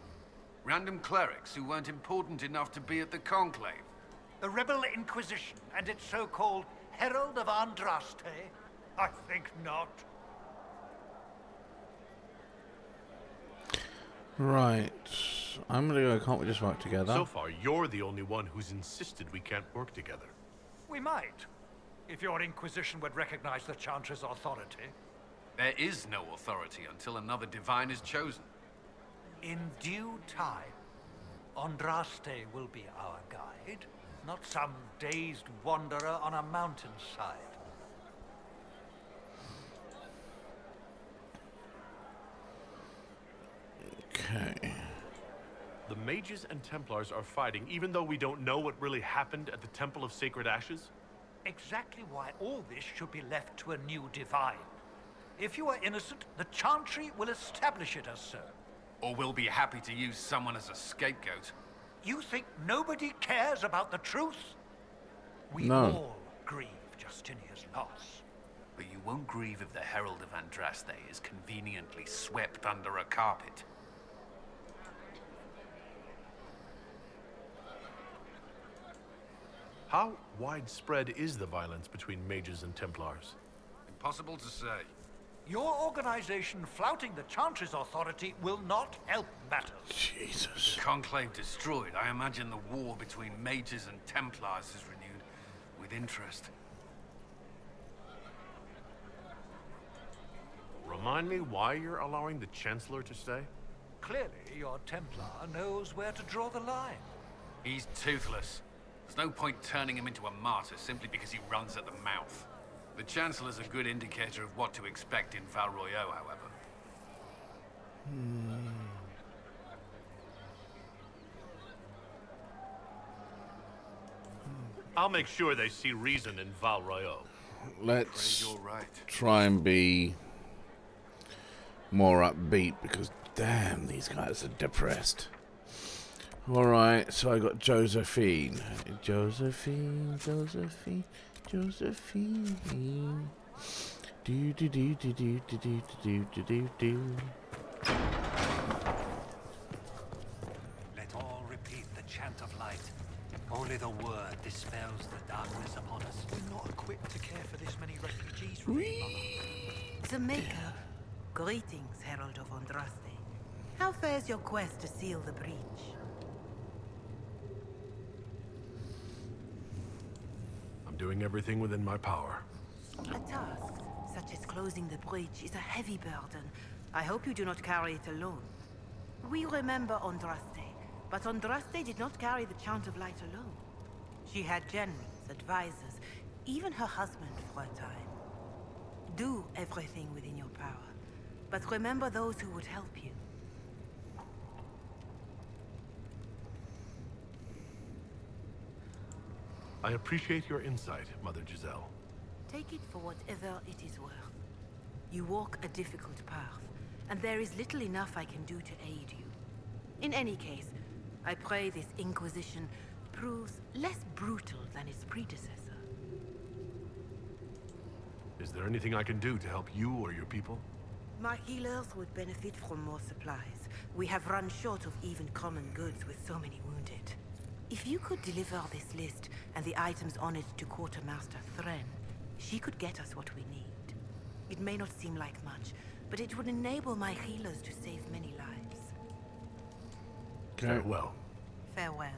Random clerics who weren't important enough to be at the Conclave? The Rebel Inquisition and its so-called Herald of Andraste? I think not. Right. I'm gonna go. Can't we just work together? So far, you're the only one who's insisted we can't work together. We might. if your Inquisition would recognize the Chantry's authority. There is no authority until another divine is chosen. In due time, Andraste will be our guide, not some dazed wanderer on a mountainside. Okay. The mages and Templars are fighting, even though we don't know what really happened at the Temple of Sacred Ashes? Exactly why all this should be left to a new divine. If you are innocent, the Chantry will establish it as so. Or we'll be happy to use someone as a scapegoat. You think nobody cares about the truth? We No. all grieve Justinia's loss. But you won't grieve if the Herald of Andraste is conveniently swept under a carpet. How widespread is the violence between mages and Templars? Impossible to say. Your organization flouting the Chantry's authority will not help matters. Jesus. The Conclave destroyed, I imagine the war between mages and Templars is renewed with interest. Remind me why you're allowing the Chancellor to stay? Clearly, your Templar knows where to draw the line. He's toothless. There's no point turning him into a martyr simply because he runs at the mouth. The Chancellor's a good indicator of what to expect in Val Royeaux, however. I'll make sure they see reason in Val Royeaux. Let's You're right. try and be more upbeat because damn, these guys are depressed. Alright, so I got Josephine. Josephine. Do do do do do do do do do do do. Let all repeat the chant of light. Only the word dispels the darkness upon us. We're not equipped to care for this many refugees, The Maker. Greetings, Herald of Andraste. How fares your quest to seal the breach? I'm doing everything within my power. A task, such as closing the breach, is a heavy burden. I hope you do not carry it alone. We remember Andraste, but Andraste did not carry the Chant of Light alone. She had generals, advisors, even her husband for a time. Do everything within your power, but remember those who would help you. I appreciate your insight, Mother Giselle. Take it for whatever it is worth. You walk a difficult path, and there is little enough I can do to aid you. In any case, I pray this Inquisition proves less brutal than its predecessor. Is there anything I can do to help you or your people? My healers would benefit from more supplies. We have run short of even common goods with so many wounded. If you could deliver this list and the items on it to Quartermaster Threnn, she could get us what we need. It may not seem like much, but it would enable my healers to save many lives. Farewell. Farewell.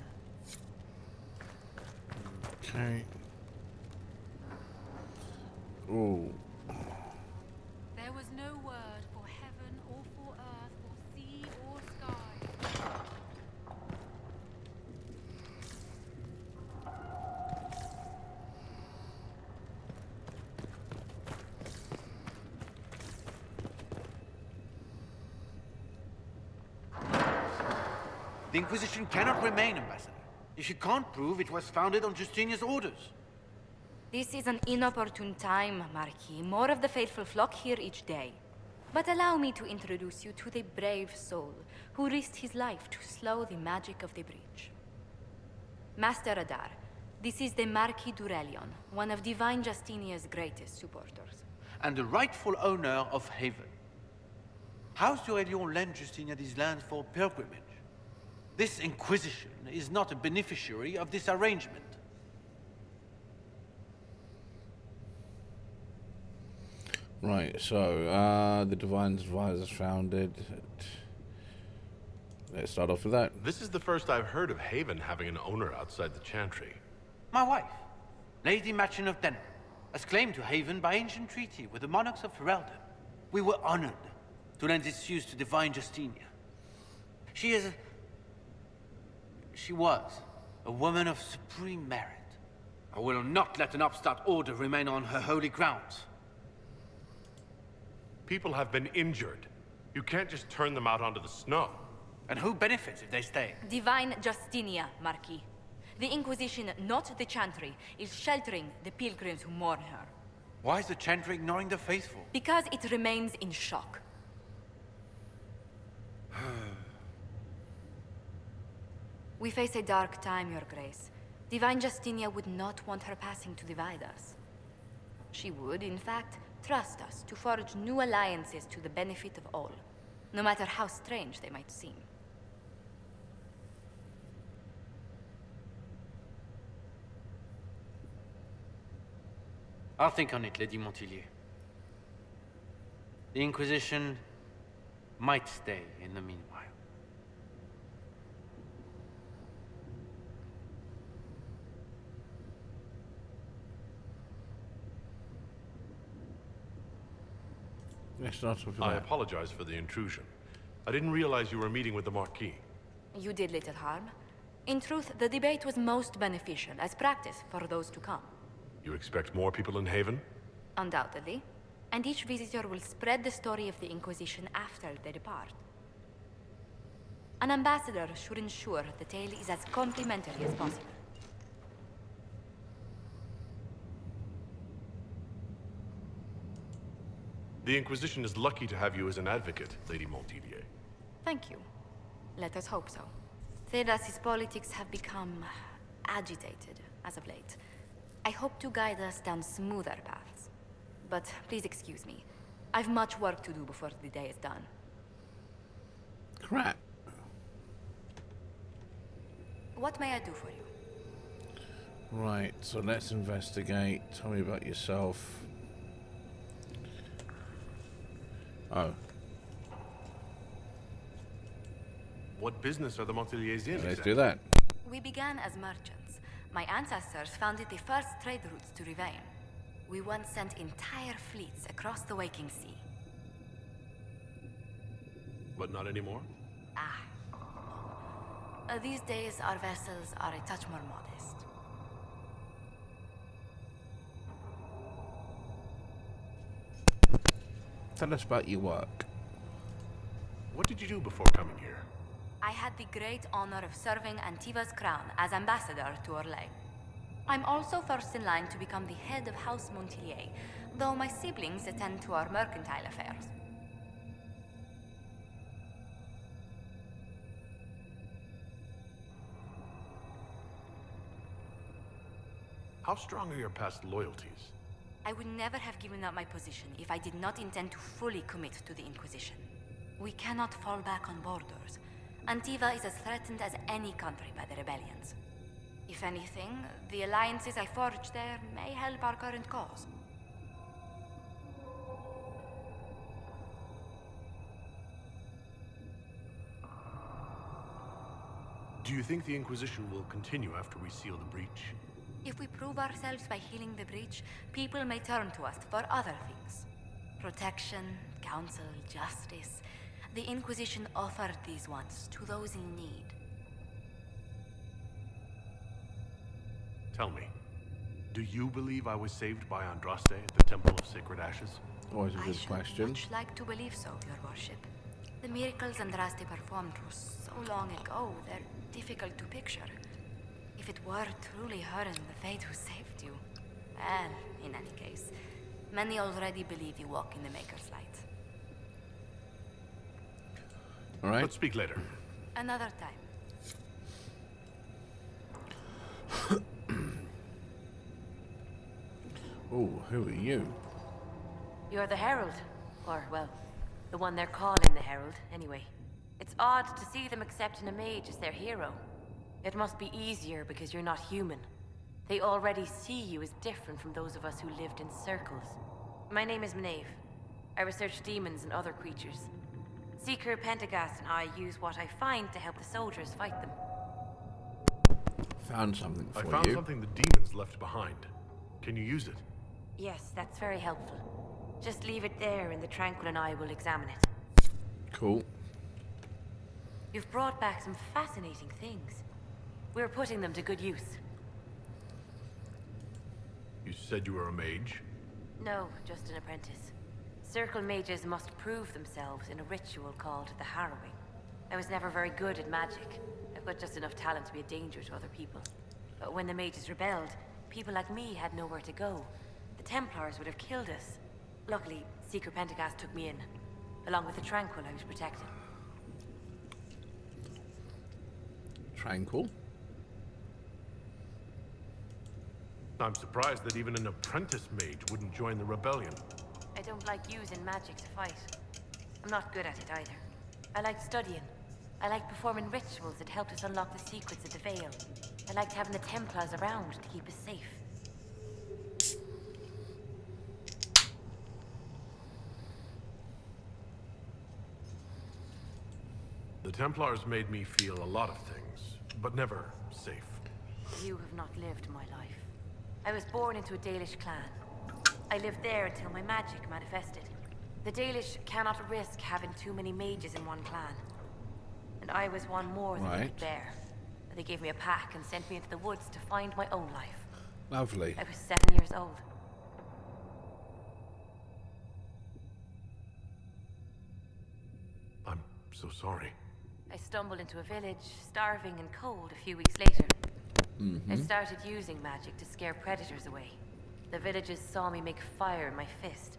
Okay. Oh. There was no word for heaven or for earth or sea or sky. The Inquisition cannot remain, Ambassador, if you can't prove it was founded on Justinia's orders. This is an inopportune time, Marquis. More of the faithful flock here each day. But allow me to introduce you to the brave soul who risked his life to slow the magic of the breach. Master Adar, this is the Marquis d'Aurelion, one of Divine Justinia's greatest supporters. And the rightful owner of Haven. House d'Aurelion lent Justinia these lands for pilgrimage. This Inquisition is not a beneficiary of this arrangement. Right, so, the Divine's Advisors founded. Let's start off with that. This is the first I've heard of Haven having an owner outside the Chantry. My wife, Lady Machin of Denham. as claimed to Haven by ancient treaty with the monarchs of Ferelden. We were honored to lend its use to Divine Justinia. She was a woman of supreme merit. I will not let an upstart order remain on her holy grounds. People have been injured. You can't just turn them out onto the snow. And who benefits if they stay? Divine Justinia, Marquis. The Inquisition, not the Chantry, is sheltering the pilgrims who mourn her. Why is the Chantry ignoring the faithful? Because it remains in shock. We face a dark time, Your Grace. Divine Justinia would not want her passing to divide us. She would, in fact, trust us to forge new alliances to the benefit of all, no matter how strange they might seem. I'll think on it, Lady Montilyet. The Inquisition might stay in the meanwhile. Let's not talk I about. apologize for the intrusion. I didn't realize you were meeting with the Marquis. You did little harm. In truth, the debate was most beneficial as practice for those to come. You expect more people in Haven? Undoubtedly. And each visitor will spread the story of the Inquisition after they depart. An ambassador should ensure the tale is as complimentary as possible. The Inquisition is lucky to have you as an advocate, Lady Montilyet. Thank you. Let us hope so. Thedas's politics have become agitated as of late. I hope to guide us down smoother paths. But please excuse me. I've much work to do before the day is done. Crap. What may I do for you? Right, so let's investigate. Tell me about yourself. Oh. What business are the Montilyets in? Let's do that. We began as merchants. My ancestors founded the first trade routes to Rivain. We once sent entire fleets across the Waking Sea. But not anymore? These days, our vessels are a touch more modest. Tell us about your work. What did you do before coming here? I had the great honor of serving Antiva's crown as ambassador to Orlais. I'm also first in line to become the head of House Montilyet, though my siblings attend to our mercantile affairs. How strong are your past loyalties? I would never have given up my position if I did not intend to fully commit to the Inquisition. We cannot fall back on borders. Antiva is as threatened as any country by the rebellions. If anything, the alliances I forged there may help our current cause. Do you think the Inquisition will continue after we seal the breach? If we prove ourselves by healing the breach, people may turn to us for other things. Protection, counsel, justice. The Inquisition offered these once to those in need. Tell me, do you believe I was saved by Andraste at the Temple of Sacred Ashes? Always a good I question. much like to believe so, Your Worship. The miracles Andraste performed were so long ago, they're difficult to picture. If it were truly her and the Fate who saved you, well, in any case, many already believe you walk in the Maker's light. All right. Let's speak later. Another time. Oh, who are you? You're the Herald. Or, well, the one they're calling the Herald, anyway. It's odd to see them accepting a mage as their hero. It must be easier because you're not human. They already see you as different from those of us who lived in circles. My name is Maeve. I research demons and other creatures. Seeker Pentagast and I use what I find to help the soldiers fight them. Found something for I you. found something the demons left behind. Can you use it? Yes, that's very helpful. Just leave it there and the Tranquil and I will examine it. Cool. You've brought back some fascinating things. We're putting them to good use. You said you were a mage? No, just an apprentice. Circle mages must prove themselves in a ritual called the Harrowing. I was never very good at magic. I've got just enough talent to be a danger to other people. But when the mages rebelled, people like me had nowhere to go. The Templars would have killed us. Luckily, Secret Pentagast took me in. Along with the Tranquil I was protecting. Tranquil? I'm surprised that even an apprentice mage wouldn't join the rebellion. I don't like using magic to fight. I'm not good at it either. I like studying. I like performing rituals that helped us unlock the secrets of the Veil. I liked having the Templars around to keep us safe. The Templars made me feel a lot of things, but never safe. You have not lived my life. I was born into a Dalish clan. I lived there until my magic manifested. The Dalish cannot risk having too many mages in one clan. And I was one more than they could bear. They gave me a pack and sent me into the woods to find my own life. Lovely. I was 7 years old. I'm so sorry. I stumbled into a village, starving and cold a few weeks later. I started using magic to scare predators away. The villagers saw me make fire in my fist.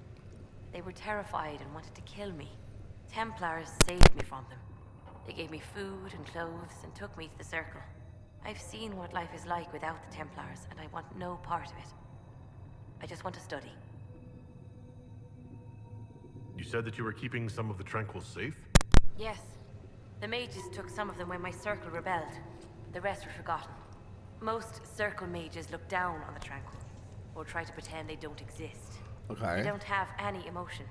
They were terrified and wanted to kill me. Templars saved me from them. They gave me food and clothes and took me to the Circle. I've seen what life is like without the Templars, and I want no part of it. I just want to study. You said that you were keeping some of the Tranquils safe? Yes. The mages took some of them when my Circle rebelled. The rest were forgotten. Most Circle mages look down on the Tranquil, or try to pretend they don't exist. Okay. They don't have any emotions.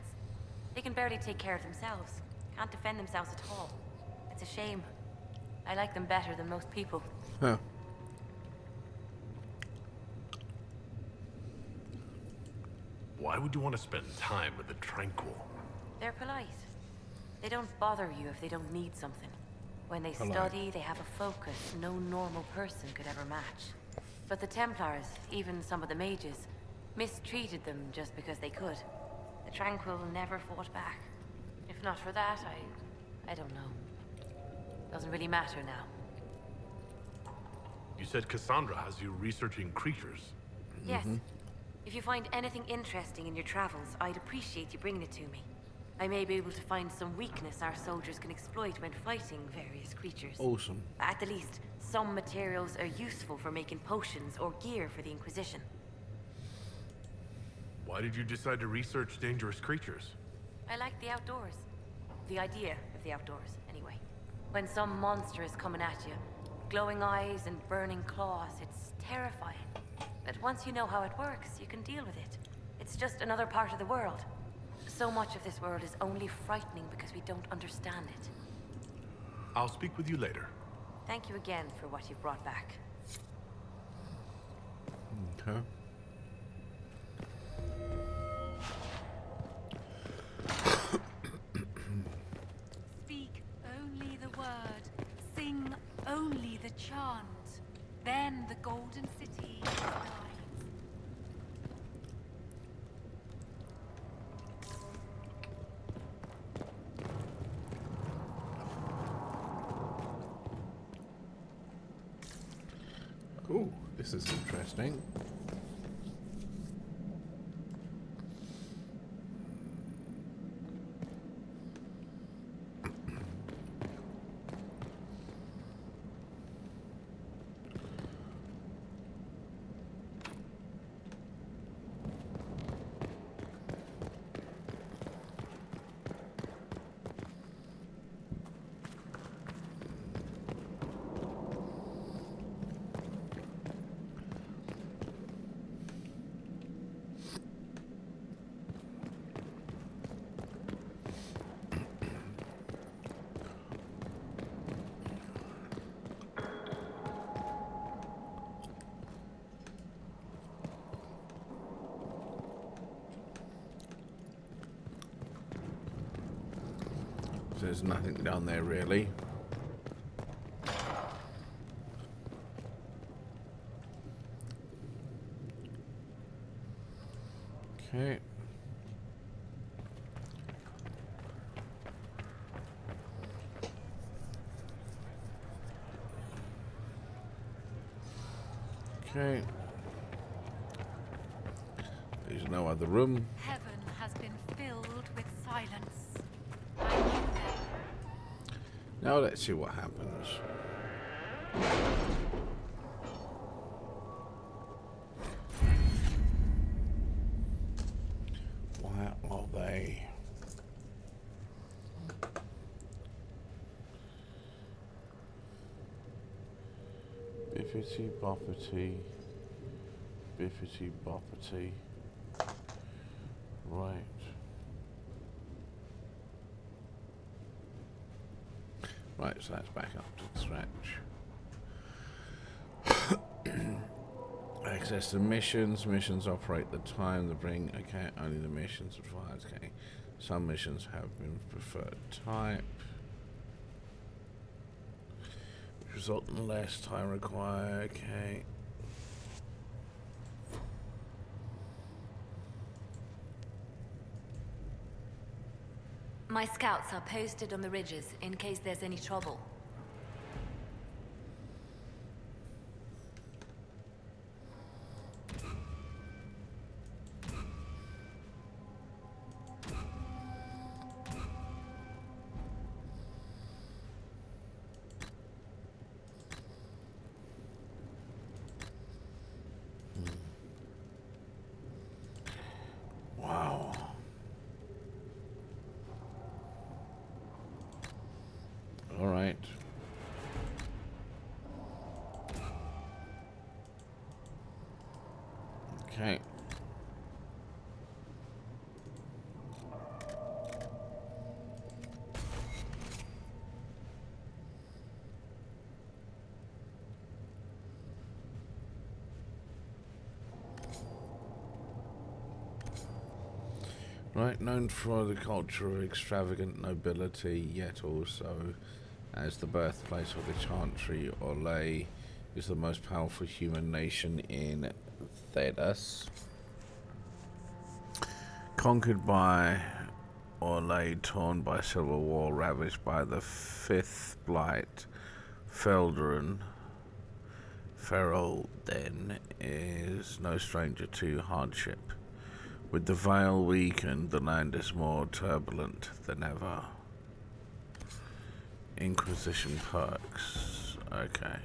They can barely take care of themselves. Can't defend themselves at all. It's a shame. I like them better than most people. Huh. Why would you want to spend time with the Tranquil? They're polite. They don't bother you if they don't need something. When they study, they have a focus no normal person could ever match. But the Templars, even some of the mages, mistreated them just because they could. The Tranquil never fought back. If not for that, I don't know. Doesn't really matter now. You said Cassandra has you researching creatures. Yes. If you find anything interesting in your travels, I'd appreciate you bringing it to me. I may be able to find some weakness our soldiers can exploit when fighting various creatures. Awesome. At the least, some materials are useful for making potions or gear for the Inquisition. Why did you decide to research dangerous creatures? I like the outdoors. The idea of the outdoors, anyway. When some monster is coming at you, glowing eyes and burning claws, it's terrifying. But once you know how it works, you can deal with it. It's just another part of the world. So much of this world is only frightening because we don't understand it. I'll speak with you later. Thank you again for what you've brought back. Okay. Speak only the word. Sing only the chant. Then the Golden City is thine. Ooh, this is interesting. There's nothing down there really. Okay. Okay. There's no other room. Heaven has been filled with silence. I knew them. Now let's see what happens. Why are they? Biffity boppity. Biffity boppity. Right. Right, so that's back up to scratch. Access to missions. Missions operate the time they bring. Okay, only the missions advised. Okay, some missions have been preferred type. Result in less time required. Okay. My scouts are posted on the ridges in case there's any trouble. Wow. All right. Okay. Right, known for the culture of extravagant nobility, yet also as the birthplace of the Chantry, Orlais is the most powerful human nation in Thedas. Conquered by Orlais, torn by civil war, ravaged by the Fifth Blight, Felderon, Ferrell then is no stranger to hardship. With the Vale weakened, the land is more turbulent than ever. Inquisition perks. Okay.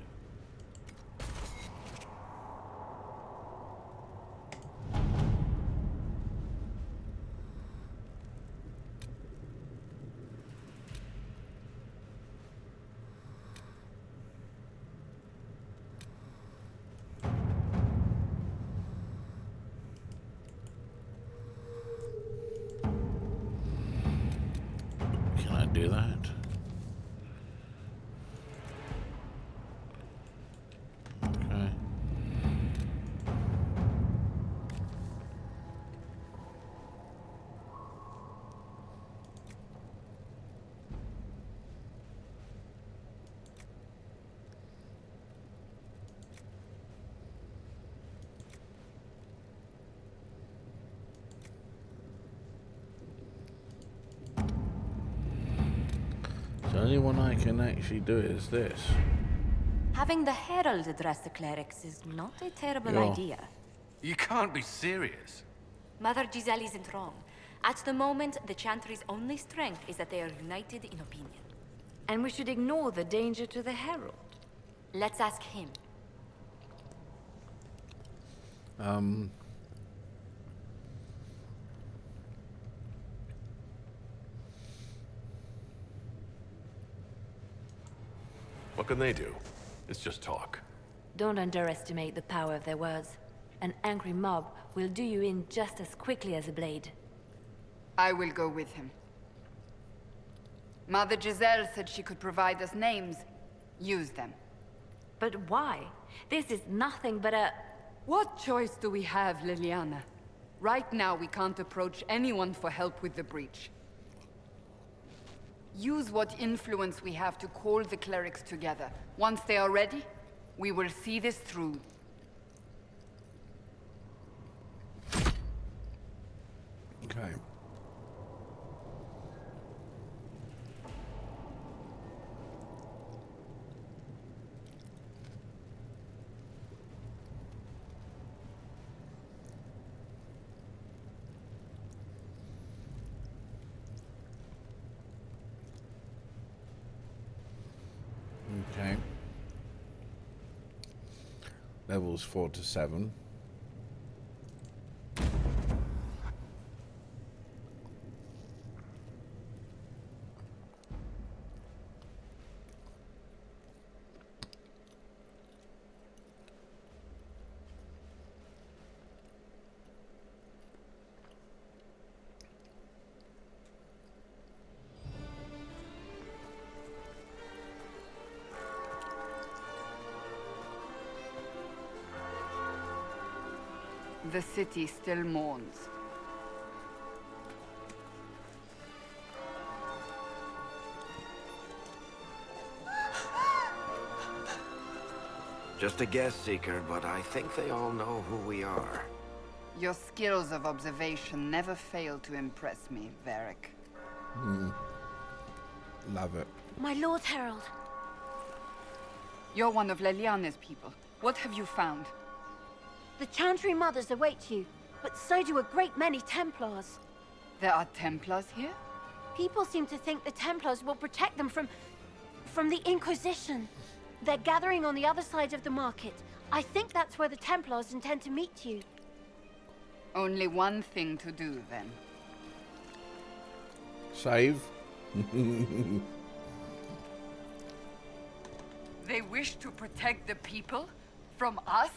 Can I do that? Okay. The only one I can actually do is this. Having the Herald address the clerics is not a terrible Yeah. idea. You can't be serious. Mother Giselle isn't wrong. At the moment, the Chantry's only strength is that they are united in opinion. And we should ignore the danger to the Herald. Let's ask him. What can they do? It's just talk. Don't underestimate the power of their words. An angry mob will do you in just as quickly as a blade. I will go with him. Mother Giselle said she could provide us names. Use them. But why? This is nothing but a... What choice do we have, Liliana? Right now, we can't approach anyone for help with the breach. Use what influence we have to call the clerics together. Once they are ready, we will see this through. Okay. Okay. Levels 4 to 7. The city still mourns. Just a guess, Seeker, but I think they all know who we are. Your skills of observation never fail to impress me, Varric. Love it. My Lord Herald. You're one of Leliane's people. What have you found? The Chantry Mothers await you, but so do a great many Templars. There are Templars here? People seem to think the Templars will protect them from the Inquisition. They're gathering on the other side of the market. I think that's where the Templars intend to meet you. Only one thing to do, then. Save. They wish to protect the people? From us?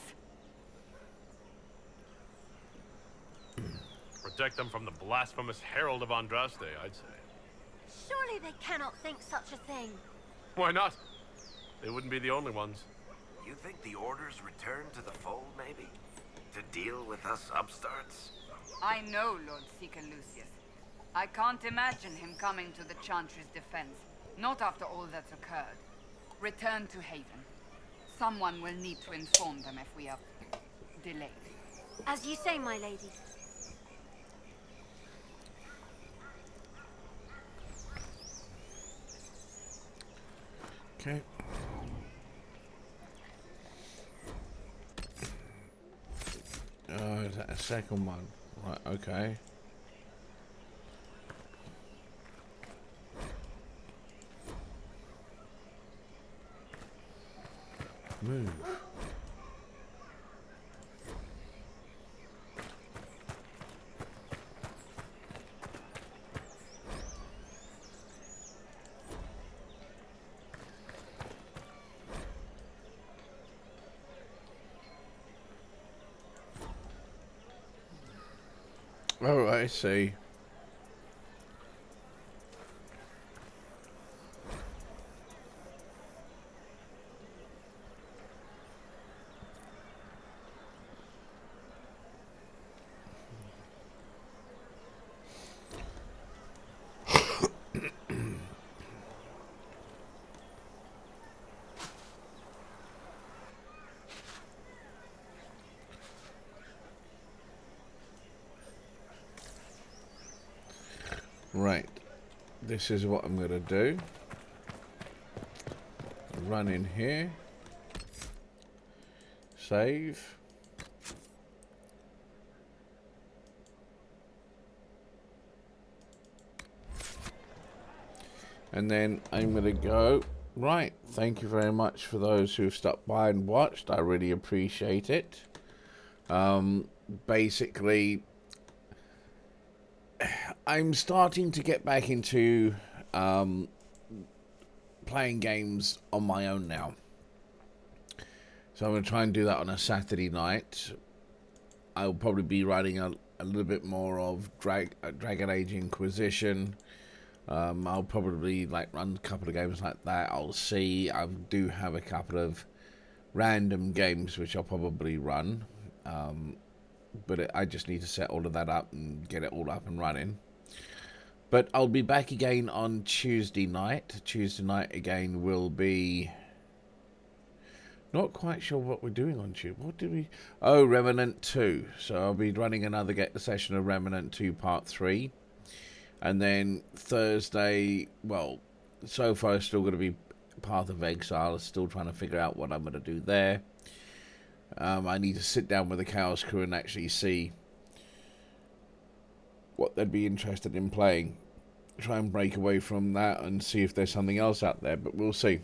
Protect them from the blasphemous Herald of Andraste, I'd say. Surely they cannot think such a thing. Why not? They wouldn't be the only ones. You think the Order's return to the fold, maybe? To deal with us upstarts? I know Lord Seeker Lucius. I can't imagine him coming to the Chantry's defense. Not after all that's occurred. Return to Haven. Someone will need to inform them if we are delayed. As you say, my lady. Okay. Is that a second one? Right, okay. Move. Oh, I see. Right, this is what I'm going to do. Run in here. Save. And then I'm going to go. Right, thank you very much for those who've stopped by and watched. I really appreciate it. Basically, I'm starting to get back into playing games on my own now. So I'm going to try and do that on a Saturday night. I'll probably be running a little bit more of Dragon Age Inquisition. I'll probably run a couple of games like that. I'll see. I do have a couple of random games which I'll probably run. But I just need to set all of that up and get it all up and running. But I'll be back again on Tuesday night. Tuesday night again will be... Not quite sure what we're doing on Tuesday. What did we... Oh, Remnant 2. So I'll be running another session of Remnant 2 Part 3. And then Thursday, well, so far it's still going to be Path of Exile. I'm still trying to figure out what I'm going to do there. I need to sit down with the Chaos Crew and actually see what they'd be interested in playing. Try and break away from that and see if there's something else out there, but we'll see.